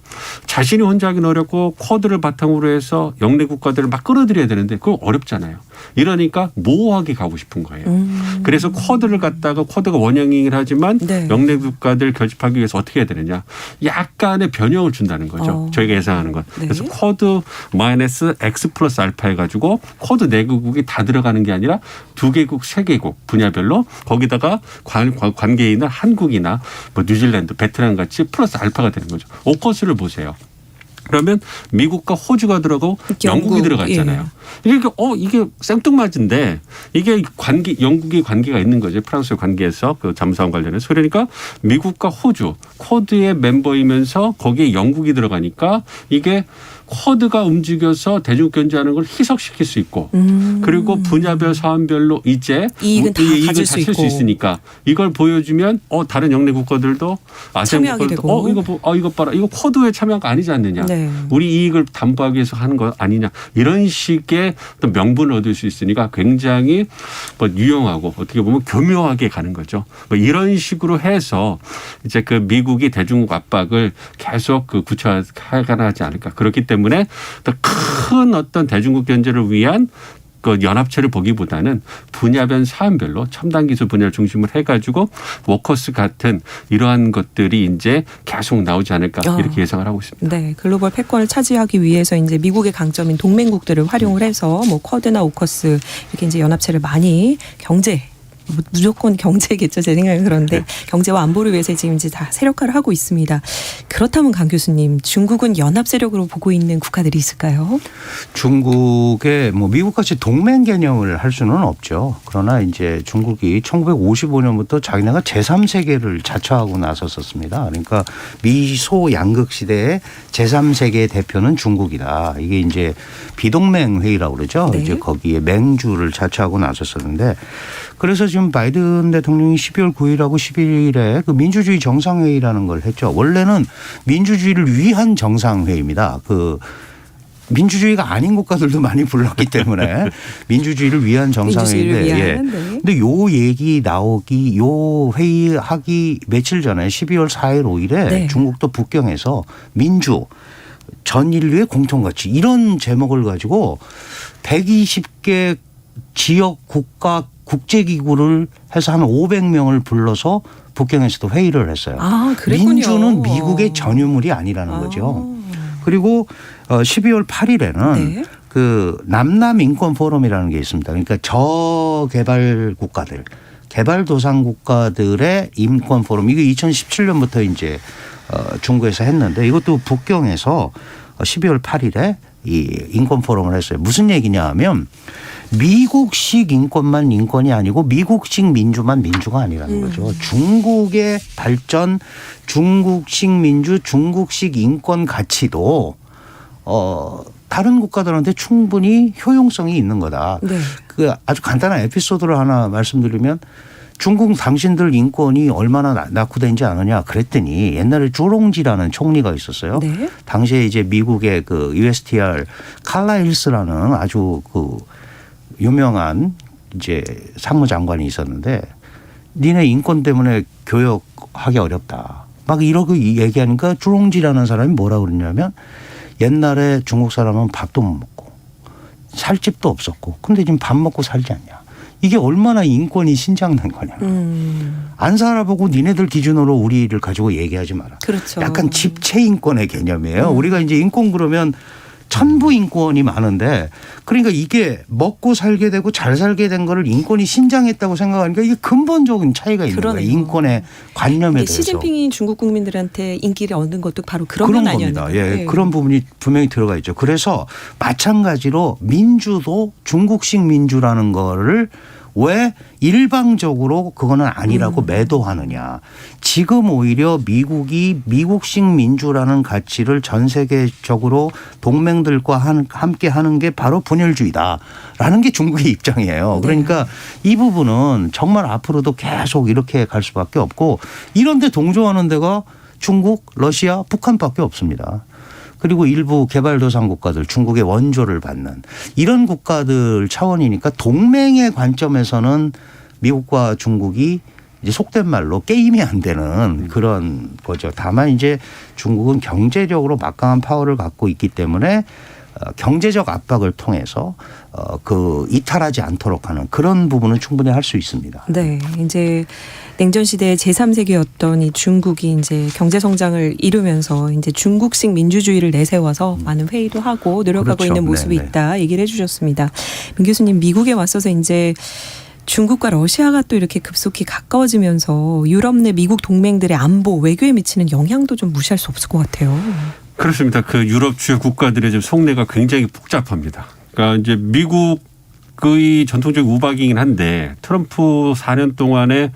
자신이 혼자 하기는 어렵고 쿼드를 바탕으로 해서 영내 국가들을 막 끌어들여야 되는데 그거 어렵잖아요. 이러니까 모호하게 가고 싶은 거예요. 그래서 쿼드를 갖다가 쿼드가 원형이긴 하지만 네. 영내 국가들 결집하기 위해서 어떻게 해야 되느냐. 약간의 변형을 준다는 거죠. 저희가 예상하는 건. 네. 그래서 쿼드 마이너스 X 플러스 알파 해가지고 쿼드 4개국이 다 들어가는 게 아니라 2개국, 3개국 분야별로 거기다가 관계에 있는 한국이나 뭐 뉴질랜드, 베트남 같이 플러스 알파가 되는 거죠. 오커스를 보세요. 그러면 미국과 호주가 들어가고 영국이 들어갔잖아요. 그러니까 이게 생뚱맞은데 이게 영국이 관계가 있는 거죠. 프랑스의 관계에서 그 잠수함 관련해서. 그러니까 미국과 호주 쿼드의 멤버이면서 거기에 영국이 들어가니까 이게 쿼드가 움직여서 대중 견제하는 걸 희석시킬 수 있고 그리고 분야별 사안별로 이제 이익은 다 가질 수 수 있고. 있으니까 이걸 보여주면 다른 영내 국가들도 아세안 참여하게 국가들도 되고. 이거 봐라 이거 쿼드에 참여한 거 아니지 않느냐. 네. 우리 이익을 담보하기 위해서 하는 거 아니냐. 이런 식의 또 명분을 얻을 수 있으니까 굉장히 유용하고 어떻게 보면 교묘하게 가는 거죠. 이런 식으로 해서 이제 그 미국이 대중국 압박을 계속 구체화하지 않을까. 그렇기 때문에 더 큰 어떤 대중국 견제를 위한 그 연합체를 보기보다는 분야별 사안별로 첨단 기술 분야를 중심으로 해가지고 워커스 같은 이러한 것들이 이제 계속 나오지 않을까 이렇게 예상을 하고 있습니다. 네, 글로벌 패권을 차지하기 위해서 이제 미국의 강점인 동맹국들을 활용을 해서 뭐 쿼드나 오커스 이렇게 이제 연합체를 많이 무조건 경제겠죠. 제 생각은 그런데 경제와 안보를 위해서 지금 이제 다 세력화를 하고 있습니다. 그렇다면 강 교수님, 중국은 연합 세력으로 보고 있는 국가들이 있을까요? 중국의 뭐 미국같이 동맹 개념을 할 수는 없죠. 그러나 이제 중국이 1955년부터 자기네가 제3세계를 자처하고 나섰었습니다. 그러니까 미소 양극 시대의 제3세계의 대표는 중국이다. 이게 이제 비동맹 회의라고 그러죠. 네. 이제 거기에 맹주를 자처하고 나섰었는데 그래서 지금 바이든 대통령이 12월 9일하고 11일에 그 민주주의 정상회의라는 걸 했죠. 원래는 민주주의를 위한 정상회의입니다. 그 민주주의가 아닌 국가들도 많이 불렀기 때문에 민주주의를 위한 정상회의인데 근데 요 얘기 나오기 요 회의하기 며칠 전에 12월 4일 5일에 네. 중국도 북경에서 민주 전 인류의 공통가치 이런 제목을 가지고 120개 지역 국가 국제기구를 해서 한 500명을 불러서 북경에서도 회의를 했어요. 아, 그랬군요. 민주는 미국의 전유물이 아니라는 거죠. 그리고 12월 8일에는 네. 그 남남 인권 포럼이라는 게 있습니다. 그러니까 저개발 국가들, 개발도상 국가들의 인권 포럼 이게 2017년부터 이제 중국에서 했는데 이것도 북경에서 12월 8일에 이 인권 포럼을 했어요. 무슨 얘기냐 하면 미국식 인권만 인권이 아니고 미국식 민주만 민주가 아니라는 거죠. 중국의 발전, 중국식 민주, 중국식 인권 가치도 다른 국가들한테 충분히 효용성이 있는 거다. 네. 그 아주 간단한 에피소드를 하나 말씀드리면 중국 당신들 인권이 얼마나 낙후된지 아느냐 그랬더니 옛날에 주롱지라는 총리가 있었어요. 네. 당시에 이제 미국의 그 USTR 칼라일스라는 아주 그 유명한 이제 상무장관이 있었는데 니네 인권 때문에 교역하기 어렵다. 막 이러고 얘기하니까 주롱지라는 사람이 뭐라 그러냐면 옛날에 중국 사람은 밥도 못 먹고 살 집도 없었고 근데 지금 밥 먹고 살지 않냐. 이게 얼마나 인권이 신장된 거냐. 안 살아보고 니네들 기준으로 우리를 가지고 얘기하지 마라. 그렇죠. 약간 집체 인권의 개념이에요. 우리가 이제 인권 그러면 천부 인권이 많은데 그러니까 이게 먹고 살게 되고 잘 살게 된 거를 인권이 신장했다고 생각하니까 이게 근본적인 차이가 있는 그러네요. 거예요. 인권의 관념에 대해서. 시진핑이 중국 국민들한테 인기를 얻는 것도 바로 그런 건 겁니다. 아니었나요? 예, 그런 부분이 분명히 들어가 있죠. 그래서 마찬가지로 민주도 중국식 민주라는 거를 왜 일방적으로 그거는 아니라고 매도하느냐. 지금 오히려 미국이 미국식 민주라는 가치를 전 세계적으로 동맹들과 함께 하는 게 바로 분열주의다라는 게 중국의 입장이에요. 그러니까 이 부분은 정말 앞으로도 계속 이렇게 갈 수밖에 없고 이런 데 동조하는 데가 중국, 러시아, 북한밖에 없습니다. 그리고 일부 개발도상 국가들 중국의 원조를 받는 이런 국가들 차원이니까 동맹의 관점에서는 미국과 중국이 이제 속된 말로 게임이 안 되는 그런 거죠. 다만 이제 중국은 경제적으로 막강한 파워를 갖고 있기 때문에 경제적 압박을 통해서 그 이탈하지 않도록 하는 그런 부분은 충분히 할 수 있습니다. 네, 이제 냉전 시대의 제3세계였던 이 중국이 이제 경제 성장을 이루면서 이제 중국식 민주주의를 내세워서 많은 회의도 하고 노력하고 그렇죠. 있는 모습이 네네. 있다 얘기를 해주셨습니다. 민 교수님, 미국에 맞서서 이제 중국과 러시아가 또 이렇게 급속히 가까워지면서 유럽 내 미국 동맹들의 안보 외교에 미치는 영향도 좀 무시할 수 없을 것 같아요. 그렇습니다. 그 유럽 주요 국가들의 지금 속내가 굉장히 복잡합니다. 그러니까 이제 미국의 전통적 우박이긴 한데 트럼프 4년 동안에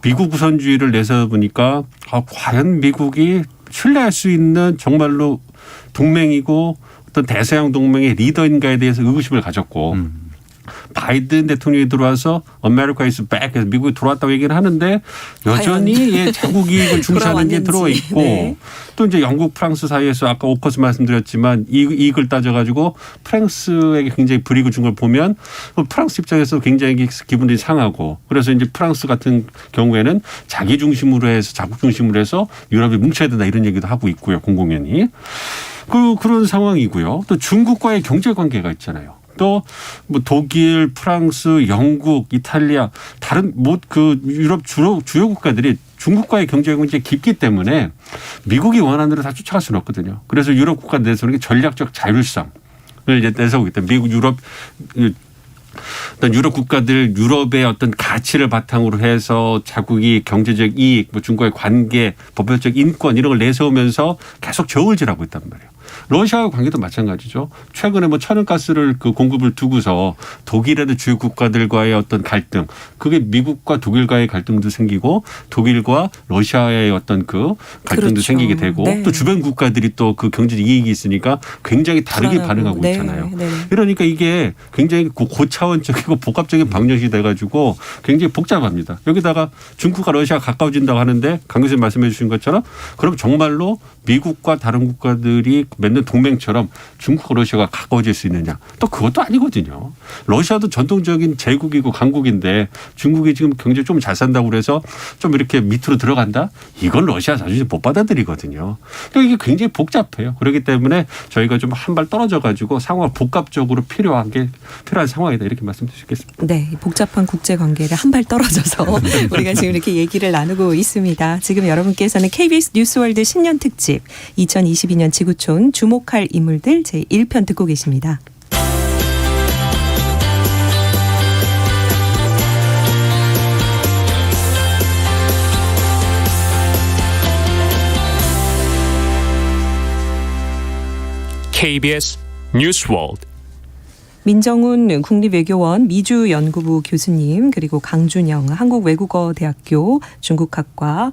미국 우선주의를 내세워 보니까 과연 미국이 신뢰할 수 있는 정말로 동맹이고 어떤 대서양 동맹의 리더인가에 대해서 의구심을 가졌고 바이든 대통령이 들어와서 America is back 해서 미국이 들어왔다고 얘기를 하는데 여전히 예, 자국 이익을 중시하는 게 들어와 있고 네. 또 이제 영국 프랑스 사이에서 아까 오커스 말씀드렸지만 이익을 따져가지고 프랑스에게 굉장히 불이익을 준 걸 보면 프랑스 입장에서 굉장히 기분이 상하고 그래서 이제 프랑스 같은 경우에는 자기 중심으로 해서 자국 중심으로 해서 유럽이 뭉쳐야 된다 이런 얘기도 하고 있고요. 공공연히. 그런 상황이고요. 또 중국과의 경제 관계가 있잖아요. 또 뭐 독일, 프랑스, 영국, 이탈리아 다른 그 유럽 주요 국가들이 중국과의 경제 관계가 깊기 때문에 미국이 원하는 대로 다 쫓아갈 수는 없거든요. 그래서 유럽 국가들 내에서는 전략적 자율성을 이제 내세우기 때문에 미국, 어떤 유럽 국가들 유럽의 어떤 가치를 바탕으로 해서 자국이 경제적 이익, 뭐 중국과의 관계, 법률적 인권 이런 걸 내세우면서 계속 저울질하고 있단 말이에요. 러시아와 관계도 마찬가지죠. 최근에 뭐 천연가스를 그 공급을 두고서 독일이라는 주요 국가들과의 어떤 갈등, 그게 미국과 독일과의 갈등도 생기고 독일과 러시아의 어떤 그 갈등도 그렇죠. 생기게 되고 네. 또 주변 국가들이 또 그 경제적 이익이 있으니까 굉장히 다르게 반응하고 네. 있잖아요. 네. 그러니까 이게 굉장히 고차원적이고 복합적인 방정식이 돼가지고 굉장히 복잡합니다. 여기다가 중국과 러시아가 가까워진다고 하는데 강 교수님 말씀해 주신 것처럼 그럼 정말로 미국과 다른 국가들이 맺는 동맹처럼 중국과 러시아가 가까워질 수 있느냐. 또 그것도 아니거든요. 러시아도 전통적인 제국이고 강국인데 중국이 지금 경제 좀 잘 산다고 그래서 좀 이렇게 밑으로 들어간다? 이건 러시아 자존심 못 받아들이거든요. 그러니까 이게 굉장히 복잡해요. 그렇기 때문에 저희가 좀 한 발 떨어져 가지고 상황을 복합적으로 필요한 상황이다 이렇게 말씀드리겠습니다. 네, 복잡한 국제 관계를 한 발 떨어져서 우리가 지금 이렇게 얘기를 나누고 있습니다. 지금 여러분께서는 KBS 뉴스월드 신년 특집 2022년 지구촌 주목할 인물들 제1편 듣고 계십니다. KBS 뉴스월드 민정훈 국립외교원 미주연구부 교수님 그리고 강준영 한국외국어대학교 중국학과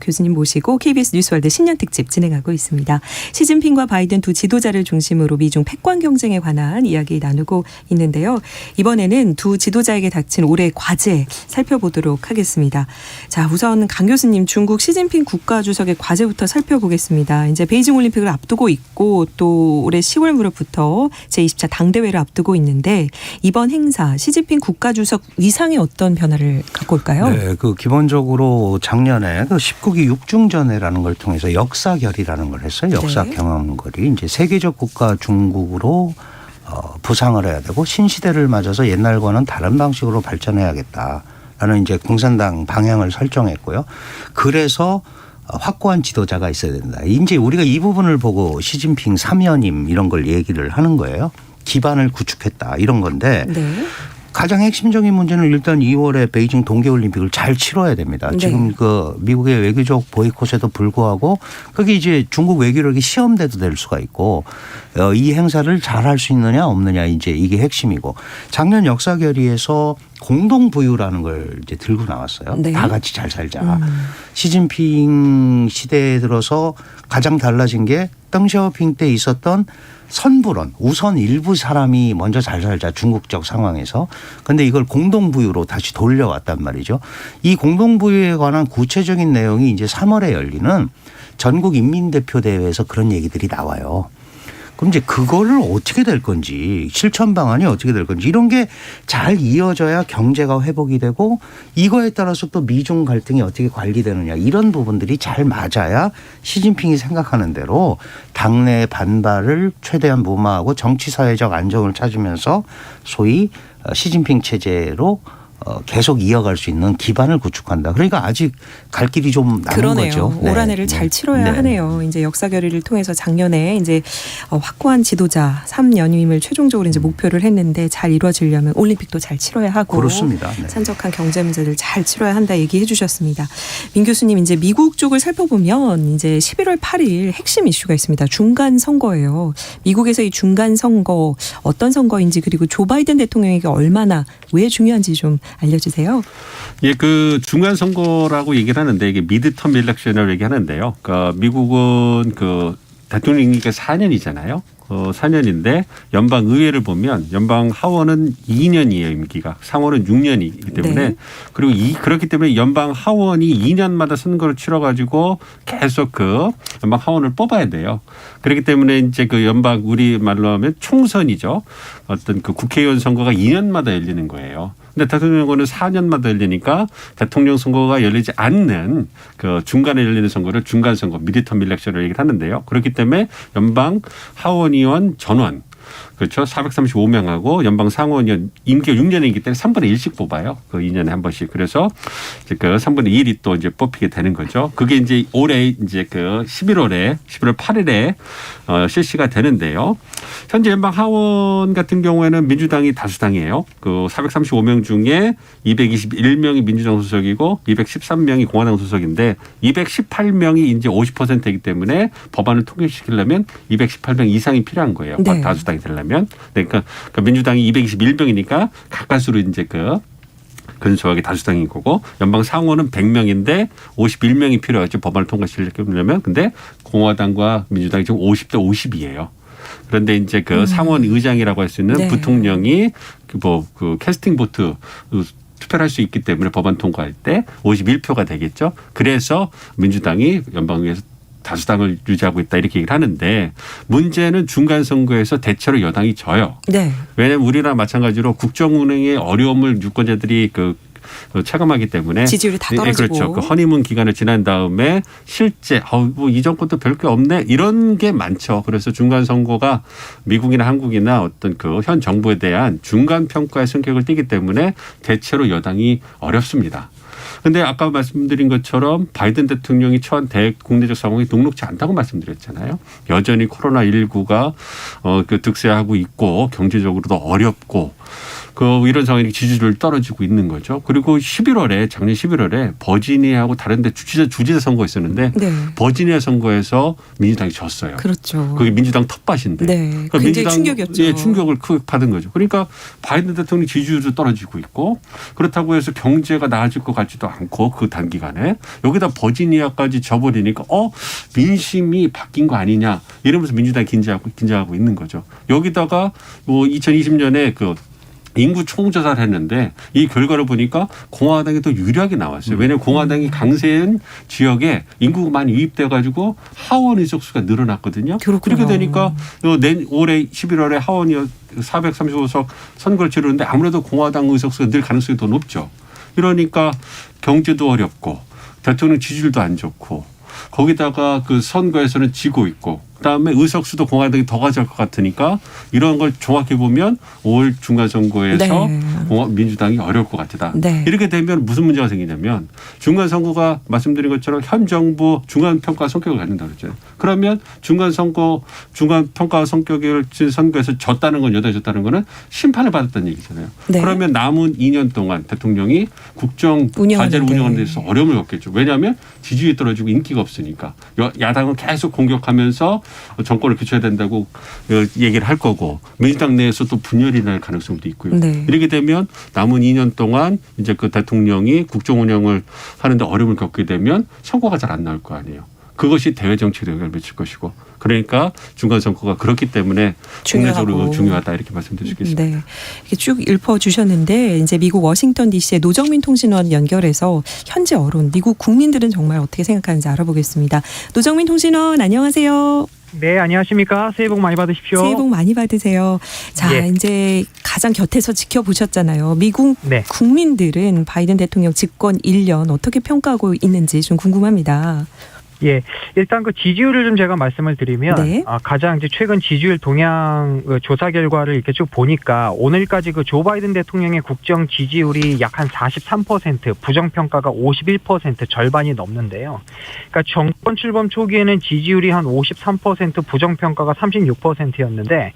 교수님 모시고 KBS 뉴스월드 신년특집 진행하고 있습니다. 시진핑과 바이든 두 지도자를 중심으로 미중 패권 경쟁에 관한 이야기 나누고 있는데요. 이번에는 두 지도자에게 닥친 올해 과제 살펴보도록 하겠습니다. 자, 우선 강 교수님 중국 시진핑 국가주석의 과제부터 살펴보겠습니다. 이제 베이징 올림픽을 앞두고 있고 또 올해 10월 무렵부터 제20차 당대회를 앞두고 있는데 이번 행사 시진핑 국가주석 위상에 어떤 변화를 갖고 올까요? 네, 그 기본적으로 작년에 그 19기 육중전회라는 걸 통해서 역사결의라는 걸 했어요. 역사 네. 경험거리. 이제 세계적 국가 중국으로 부상을 해야 되고 신시대를 맞아서 옛날과는 다른 방식으로 발전해야겠다라는 이제 공산당 방향을 설정했고요. 그래서 확고한 지도자가 있어야 된다. 이제 우리가 이 부분을 보고 시진핑 사면임 이런 걸 얘기를 하는 거예요. 기반을 구축했다 이런 건데 네. 가장 핵심적인 문제는 일단 2월에 베이징 동계올림픽을 잘 치러야 됩니다. 네. 지금 그 미국의 외교적 보이콧에도 불구하고 그게 이제 중국 외교력이 시험대도 될 수가 있고 이 행사를 잘 할 수 있느냐 없느냐 이제 이게 핵심이고 작년 역사결의에서 공동부유라는 걸 이제 들고 나왔어요. 네. 다 같이 잘 살자. 시진핑 시대에 들어서 가장 달라진 게 덩샤오핑 때 있었던 선불원 우선 일부 사람이 먼저 잘 살자 중국적 상황에서 그런데 이걸 공동부유로 다시 돌려왔단 말이죠. 이 공동부유에 관한 구체적인 내용이 이제 3월에 열리는 전국인민대표대회에서 그런 얘기들이 나와요. 그럼 이제 그거를 어떻게 될 건지 실천 방안이 어떻게 될 건지 이런 게 잘 이어져야 경제가 회복이 되고 이거에 따라서 또 미중 갈등이 어떻게 관리되느냐 이런 부분들이 잘 맞아야 시진핑이 생각하는 대로 당내 반발을 최대한 무마하고 정치 사회적 안정을 찾으면서 소위 시진핑 체제로 계속 이어갈 수 있는 기반을 구축한다. 그러니까 아직 갈 길이 좀 남은 그러네요. 거죠. 올 한 해를 잘 치러야 하네요. 이제 역사결의를 통해서 작년에 이제 확고한 지도자 3연임을 최종적으로 이제 목표를 했는데 잘 이루어지려면 올림픽도 잘 치러야 하고 그렇습니다. 네. 산적한 경제 문제들 잘 치러야 한다 얘기해 주셨습니다. 민 교수님 이제 미국 쪽을 살펴보면 이제 11월 8일 핵심 이슈가 있습니다. 중간 선거예요. 미국에서 이 중간 선거 어떤 선거인지 그리고 조 바이든 대통령에게 얼마나 왜 중요한지 좀 알려주세요. 예, 그 중간 선거라고 얘기를 하는데 이게 미드텀 일렉션이라고 얘기하는데요. 그러니까 미국은 그 대통령 임기가 4년이잖아요. 4년인데 연방 의회를 보면 연방 하원은 2년이에요, 임기가. 상원은 6년이기 때문에 네. 그리고 그렇기 때문에 연방 하원이 2년마다 선거를 치러 가지고 계속 그 연방 하원을 뽑아야 돼요. 그렇기 때문에 이제 그 연방 우리 말로 하면 총선이죠. 어떤 그 국회의원 선거가 2년마다 열리는 거예요. 근데 대통령 선거는 4년마다 열리니까 대통령 선거가 열리지 않는 그 중간에 열리는 선거를 중간 선거, 미드텀 일렉션을 얘기를 하는데요. 그렇기 때문에 연방 하원의원 전원 그렇죠. 435명하고 연방 상원의원 임기가 6년이기 때문에 3분의 1씩 뽑아요. 그 2년에 한 번씩. 그래서 이제 그 3분의 1이 또 이제 뽑히게 되는 거죠. 그게 이제 올해 이제 그 11월 8일에 실시가 되는데요. 현재 연방 하원 같은 경우에는 민주당이 다수당이에요. 그 435명 중에 221명이 민주당 소속이고 213명이 공화당 소속인데 218명이 이제 50%이기 때문에 법안을 통과시키려면 218명 이상이 필요한 거예요. 네. 다수당이 되려면. 그러니까 민주당이 221명이니까 가까스로 이제 그 근소하게 다수당인 거고 연방 상원은 100명인데 51명이 필요하죠. 법안을 통과시키려면. 근데 공화당과 민주당이 지금 50대 50이에요. 그런데 이제 그 상원 의장이라고 할 수 있는 네. 부통령이 그 캐스팅 보트 투표를 할 수 있기 때문에 법안 통과할 때 51표가 되겠죠. 그래서 민주당이 연방의회에서 다수당을 유지하고 있다 이렇게 얘기를 하는데 문제는 중간 선거에서 대체로 여당이 져요. 네. 왜냐하면 우리나라 마찬가지로 국정운영의 어려움을 유권자들이 체감하기 때문에 지지율이 다 떨어지고. 그렇죠. 그 허니문 기간을 지난 다음에 실제 뭐 이 정권도 별 게 없네 이런 게 많죠. 그래서 중간 선거가 미국이나 한국이나 어떤 그 현 정부에 대한 중간 평가의 성격을 띠기 때문에 대체로 여당이 어렵습니다. 근데 아까 말씀드린 것처럼 바이든 대통령이 처한 국내적 상황이 녹록지 않다고 말씀드렸잖아요. 여전히 코로나19가 득세하고 있고 경제적으로도 어렵고 이런 상황이 지지율 떨어지고 있는 거죠. 그리고 작년 11월에 버지니아하고 다른 데 주지사 선거 있었는데 네. 버지니아 선거에서 민주당이 졌어요. 그렇죠. 그게 민주당 텃밭인데. 네. 그러니까 굉장히 충격이었죠. 예, 충격을 크게 받은 거죠. 그러니까 바이든 대통령 지지율도 떨어지고 있고 그렇다고 해서 경제가 나아질 것 같지도 않고 그 단기간에 여기다 버지니아까지 져버리니까 민심이 바뀐 거 아니냐 이러면서 민주당이 긴장하고 있는 거죠. 여기다가 2020년에 인구 총조사를 했는데 이 결과를 보니까 공화당이 더 유리하게 나왔어요. 왜냐하면 공화당이 강세인 지역에 인구가 많이 유입돼 가지고 하원 의석수가 늘어났거든요. 그렇군요. 그렇게 되니까 올해 11월에 하원이 435석 선거를 치르는데 아무래도 공화당 의석수가 늘 가능성이 더 높죠. 이러니까 경제도 어렵고 대통령 지지율도 안 좋고 거기다가 그 선거에서는 지고 있고 그다음에 의석수도 공화당이 더 가져갈 것 같으니까 이런 걸 정확히 보면 5월 중간선거에서 네. 민주당이 어려울 것 같다. 네. 이렇게 되면 무슨 문제가 생기냐면 중간선거가 말씀드린 것처럼 현 정부 중간평가 성격을 갖는다고 그랬잖아요. 그러면 중간평가 성격을 진 선거에서 졌다는 건 여당이 졌다는 거는 심판을 받았다는 얘기잖아요. 네. 그러면 남은 2년 동안 대통령이 국정 과제를 운영하는 데 있어서 어려움을 겪겠죠. 왜냐하면 지지율이 떨어지고 인기가 없으니까. 야당은 계속 공격하면서 정권을 교체해야 된다고 얘기를 할 거고 민주당 내에서 또 분열이 날 가능성도 있고요. 네. 이렇게 되면 남은 2년 동안 이제 그 대통령이 국정 운영을 하는데 어려움을 겪게 되면 성과가 잘 안 나올 거 아니에요. 그것이 대외 정치에 영향을 미칠 것이고 그러니까 중간 선거가 그렇기 때문에 국내적으로 중요하다 이렇게 말씀드릴 수 있겠습니다. 네, 이렇게 쭉 읊어주셨는데 이제 미국 워싱턴 DC의 노정민 통신원 연결해서 현재 여론, 미국 국민들은 정말 어떻게 생각하는지 알아보겠습니다. 노정민 통신원 안녕하세요. 네, 안녕하십니까. 새해 복 많이 받으십시오. 새해 복 많이 받으세요. 자, 예. 이제 가장 곁에서 지켜보셨잖아요. 미국 네. 국민들은 바이든 대통령 집권 1년 어떻게 평가하고 있는지 좀 궁금합니다. 예, 일단 그 지지율을 좀 제가 말씀을 드리면 네. 가장 이제 최근 지지율 동향 조사 결과를 이렇게 쭉 보니까 오늘까지 그 조 바이든 대통령의 국정 지지율이 약 한 43%, 부정 평가가 51% 절반이 넘는데요. 그러니까 정권 출범 초기에는 지지율이 한 53%, 부정 평가가 36%였는데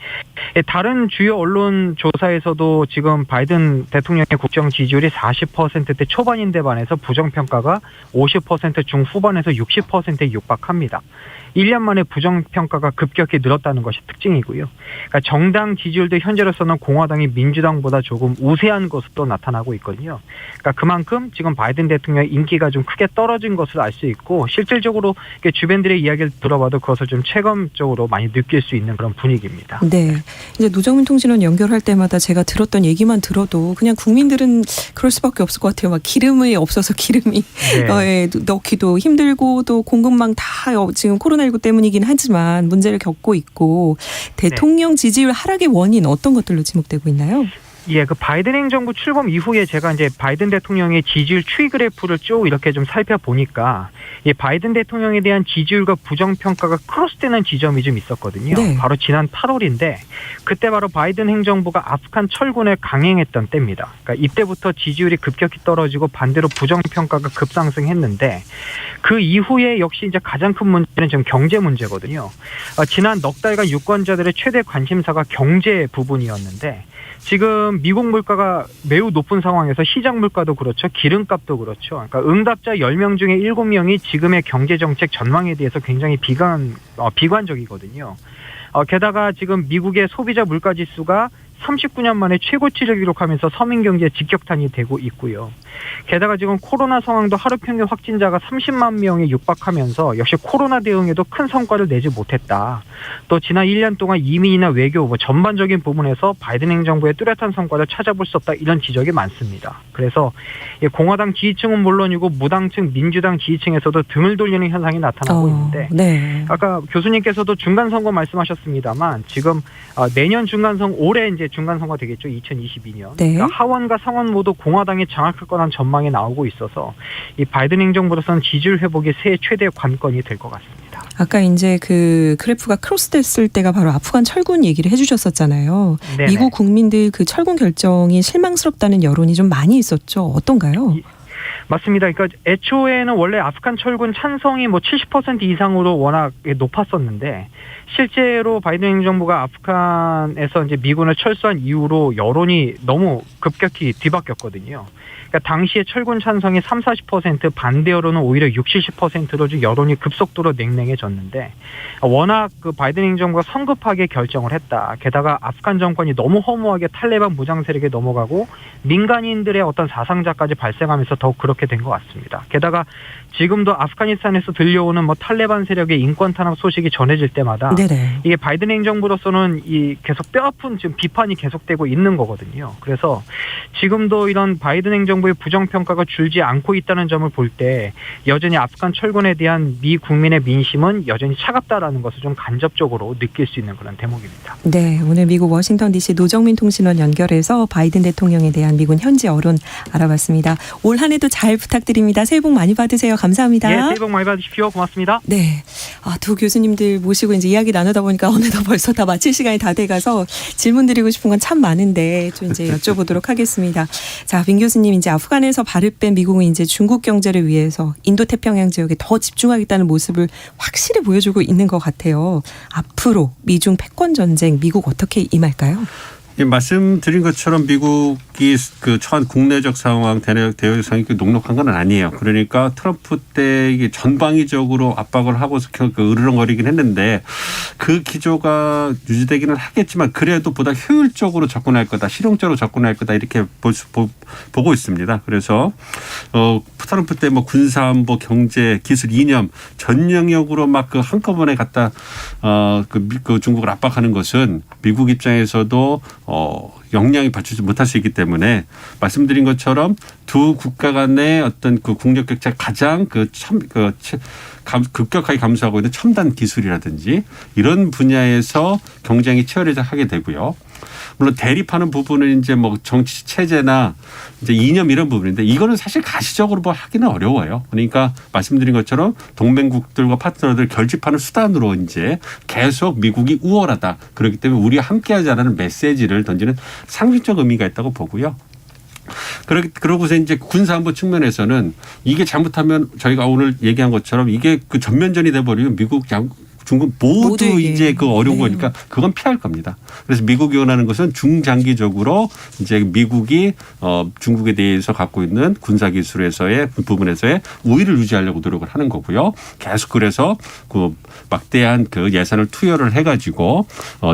다른 주요 언론 조사에서도 지금 바이든 대통령의 국정 지지율이 40%대 초반인데 반해서 부정 평가가 50% 중후반에서 60%에 육박합니다. 1년 만에 부정평가가 급격히 늘었다는 것이 특징이고요. 그러니까 정당 지지율도 현재로서는 공화당이 민주당보다 조금 우세한 것으로 나타나고 있거든요. 그러니까 그만큼 지금 바이든 대통령의 인기가 좀 크게 떨어진 것으로 알 수 있고 실질적으로 주변들의 이야기를 들어봐도 그것을 좀 체감적으로 많이 느낄 수 있는 그런 분위기입니다. 네. 이제 노정민 통신원 연결할 때마다 제가 들었던 얘기만 들어도 그냥 국민들은 그럴 수밖에 없을 것 같아요. 막 기름이 없어서 기름이 넣기도 힘들고 또 공급망 다 지금 코로나19 때문이긴 하지만 문제를 겪고 있고 대통령 지지율 하락의 원인 어떤 것들로 지목되고 있나요? 예, 그 바이든 행정부 출범 이후에 제가 이제 바이든 대통령의 지지율 추이 그래프를 쭉 이렇게 좀 살펴보니까 이 바이든 대통령에 대한 지지율과 부정평가가 크로스되는 지점이 좀 있었거든요. 네. 바로 지난 8월인데 그때 바로 바이든 행정부가 아프간 철군을 강행했던 때입니다. 그러니까 이때부터 지지율이 급격히 떨어지고 반대로 부정평가가 급상승했는데 그 이후에 역시 이제 가장 큰 문제는 지금 경제 문제거든요. 지난 넉 달간 유권자들의 최대 관심사가 경제 부분이었는데 지금 미국 물가가 매우 높은 상황에서 시장 물가도 그렇죠. 기름값도 그렇죠. 그러니까 응답자 10명 중에 7명이 지금의 경제정책 전망에 대해서 굉장히 비관적이거든요. 게다가 지금 미국의 소비자 물가지수가 39년 만에 최고치를 기록하면서 서민 경제에 직격탄이 되고 있고요. 게다가 지금 코로나 상황도 하루 평균 확진자가 30만 명에 육박하면서 역시 코로나 대응에도 큰 성과를 내지 못했다. 또 지난 1년 동안 이민이나 외교 전반적인 부분에서 바이든 행정부의 뚜렷한 성과를 찾아볼 수 없다. 이런 지적이 많습니다. 그래서 공화당 지지층은 물론이고 무당층 민주당 지지층에서도 등을 돌리는 현상이 나타나고 있는데 네. 아까 교수님께서도 중간선거 말씀하셨습니다만 지금 내년 중간선거 올해 이제 중간선거 되겠죠. 2022년. 네. 그러니까 하원과 상원 모두 공화당이 장악할 거란 전망이 나오고 있어서 이 바이든 행정부로서는 지지율 회복이 새해 최대 관건이 될 것 같습니다. 아까 이제 그 그래프가 크로스됐을 때가 바로 아프간 철군 얘기를 해주셨었잖아요. 네네. 미국 국민들 그 철군 결정이 실망스럽다는 여론이 좀 많이 있었죠. 어떤가요? 맞습니다. 그러니까 애초에는 원래 아프간 철군 찬성이 70% 이상으로 워낙 높았었는데 실제로 바이든 행정부가 아프간에서 이제 미군을 철수한 이후로 여론이 너무 급격히 뒤바뀌었거든요. 그러니까 당시에 철군 찬성이 30-40%, 반대 여론은 오히려 60-70%로 좀 여론이 급속도로 냉랭해졌는데 워낙 그 바이든 행정부가 성급하게 결정을 했다. 게다가 아프간 정권이 너무 허무하게 탈레반 무장 세력에 넘어가고 민간인들의 어떤 사상자까지 발생하면서 더욱 그렇게 된 것 같습니다. 게다가 지금도 아프가니스탄에서 들려오는 탈레반 세력의 인권 탄압 소식이 전해질 때마다 네네. 이게 바이든 행정부로서는 이 계속 뼈아픈 지금 비판이 계속되고 있는 거거든요. 그래서 지금도 이런 바이든 행정부의 부정평가가 줄지 않고 있다는 점을 볼 때 여전히 아프간 철군에 대한 미 국민의 민심은 여전히 차갑다라는 것을 좀 간접적으로 느낄 수 있는 그런 대목입니다. 네, 오늘 미국 워싱턴 DC 노정민 통신원 연결해서 바이든 대통령에 대한 미국 현지 여론 알아봤습니다. 올 한 해도 잘 부탁드립니다. 새해 복 많이 받으세요. 감사합니다. 예, 새해 복 많이 받으십시오. 고맙습니다. 네, 두 교수님들 모시고 이제 이야기 나누다 보니까 어느덧 벌써 다 마칠 시간이 다 돼가서 질문 드리고 싶은 건 참 많은데 좀 이제 여쭤보도록 하겠습니다. 자, 빈 교수님 이제 아프간에서 발을 뺀 미국은 이제 중국 경제를 위해서 인도태평양 지역에 더 집중하겠다는 모습을 확실히 보여주고 있는 것 같아요. 앞으로 미중 패권 전쟁 미국 어떻게 임할까요? 예, 말씀드린 것처럼 미국이 그 처한 국내적 상황, 대내적 상황이 녹록한 건 아니에요. 그러니까 트럼프 때 이게 전방위적으로 압박을 하고서 으르렁거리긴 했는데 그 기조가 유지되기는 하겠지만 그래도 보다 효율적으로 접근할 거다, 실용적으로 접근할 거다 이렇게 보고 있습니다. 그래서 트럼프 때 군사안보, 경제, 기술, 이념 전 영역으로 막 그 한꺼번에 갖다 그 중국을 압박하는 것은 미국 입장에서도 역량이 받치지 못할 수 있기 때문에 말씀드린 것처럼 두 국가 간의 어떤 그 국력 격차가 가장 급격하게 감소하고 있는 첨단 기술이라든지 이런 분야에서 경쟁이 치열해지게 되고요. 물론 대립하는 부분은 이제 정치 체제나 이제 이념 이런 부분인데 이거는 사실 가시적으로 하기는 어려워요. 그러니까 말씀드린 것처럼 동맹국들과 파트너들 결집하는 수단으로 이제 계속 미국이 우월하다. 그렇기 때문에 우리와 함께하자라는 메시지를 던지는 상징적 의미가 있다고 보고요. 그러고서 이제 군사안보 측면에서는 이게 잘못하면 저희가 오늘 얘기한 것처럼 이게 그 전면전이 돼버리면 미국 중국 모두 이제 그 어려운 거니까 그건 피할 겁니다. 그래서 미국이 원하는 것은 중장기적으로 이제 미국이 중국에 대해서 갖고 있는 군사 기술에서의 부분에서의 우위를 유지하려고 노력을 하는 거고요. 계속 그래서 그 막대한 그 예산을 투여를 해가지고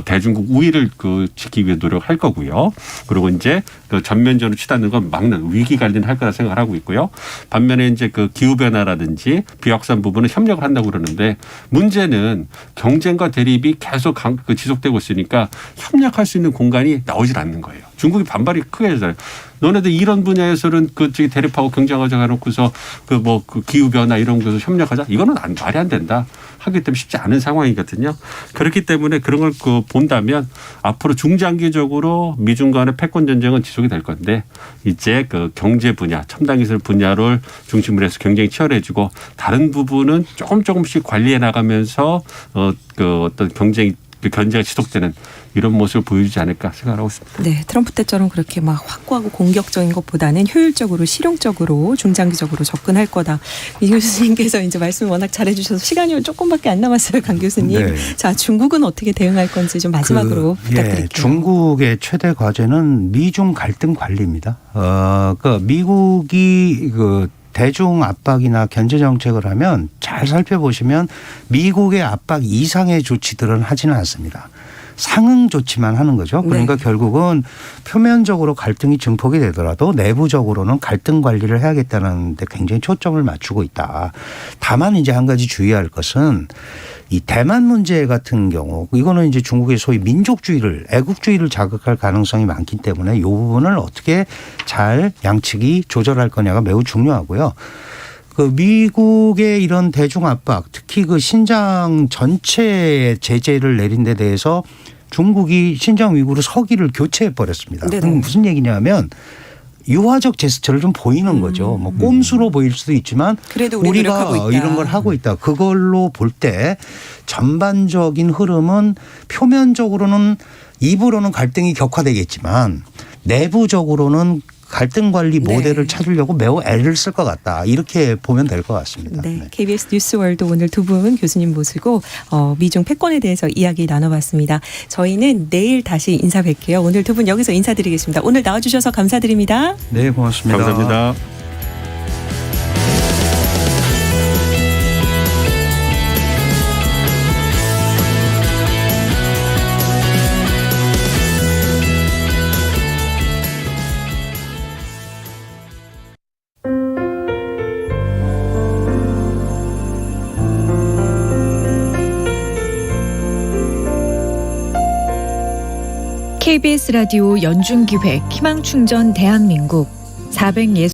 대중국 우위를 지키기 위해 노력할 거고요. 그리고 이제 그 전면전으로 치닫는 건 막는 위기 관리는 할 거라 생각을 하고 있고요. 반면에 이제 그 기후 변화라든지 비확산 부분은 협력을 한다고 그러는데 문제는 경쟁과 대립이 계속 지속되고 있으니까 협력할 수 있는 공간이 나오질 않는 거예요. 중국이 반발이 크게 하잖아요. 너네들 이런 분야에서는 저기 대립하고 경쟁하자 해놓고서 그 기후 변화 이런 것에서 협력하자 이거는 말이 안 된다. 하기 때문에 쉽지 않은 상황이거든요. 그렇기 때문에 그런 걸 본다면 앞으로 중장기적으로 미중 간의 패권 전쟁은 지속이 될 건데 이제 그 경제 분야, 첨단 기술 분야를 중심으로 해서 경쟁이 치열해지고 다른 부분은 조금씩 관리해 나가면서 어떤 견제가 지속되는 이런 모습을 보여주지 않을까 생각하고 있습니다. 네, 트럼프 때처럼 그렇게 막 확고하고 공격적인 것보다는 효율적으로 실용적으로 중장기적으로 접근할 거다. 이 교수님께서 이제 말씀 워낙 잘해주셔서 시간이 조금밖에 안 남았어요, 강 교수님. 네. 자, 중국은 어떻게 대응할 건지 좀 마지막으로 부탁드릴게요. 중국의 최대 과제는 미중 갈등 관리입니다. 미국이 대중 압박이나 견제 정책을 하면 잘 살펴보시면 미국의 압박 이상의 조치들은 하지는 않습니다. 상응 조치만 하는 거죠. 그러니까 네. 결국은 표면적으로 갈등이 증폭이 되더라도 내부적으로는 갈등 관리를 해야겠다는 데 굉장히 초점을 맞추고 있다. 다만 이제 한 가지 주의할 것은 이 대만 문제 같은 경우 이거는 이제 중국의 소위 민족주의를 애국주의를 자극할 가능성이 많기 때문에 이 부분을 어떻게 잘 양측이 조절할 거냐가 매우 중요하고요. 미국의 이런 대중 압박, 특히 신장 전체에 제재를 내린 데 대해서 중국이 신장 위구르 서기를 교체해 버렸습니다. 그럼 무슨 얘기냐면 유화적 제스처를 좀 보이는 거죠. 꼼수로 보일 수도 있지만 그래도 우리가 노력하고 있다. 이런 걸 하고 있다. 그걸로 볼 때 전반적인 흐름은 표면적으로는 입으로는 갈등이 격화되겠지만 내부적으로는 갈등 관리 모델을 찾으려고 매우 애를 쓸 것 같다. 이렇게 보면 될 것 같습니다. 네, KBS 뉴스월드 오늘 두 분 교수님 모시고 미중 패권에 대해서 이야기 나눠봤습니다. 저희는 내일 다시 인사 뵐게요. 오늘 두 분 여기서 인사드리겠습니다. 오늘 나와주셔서 감사드립니다. 네, 고맙습니다. 감사합니다. KBS 라디오 연중기획 희망충전 대한민국 460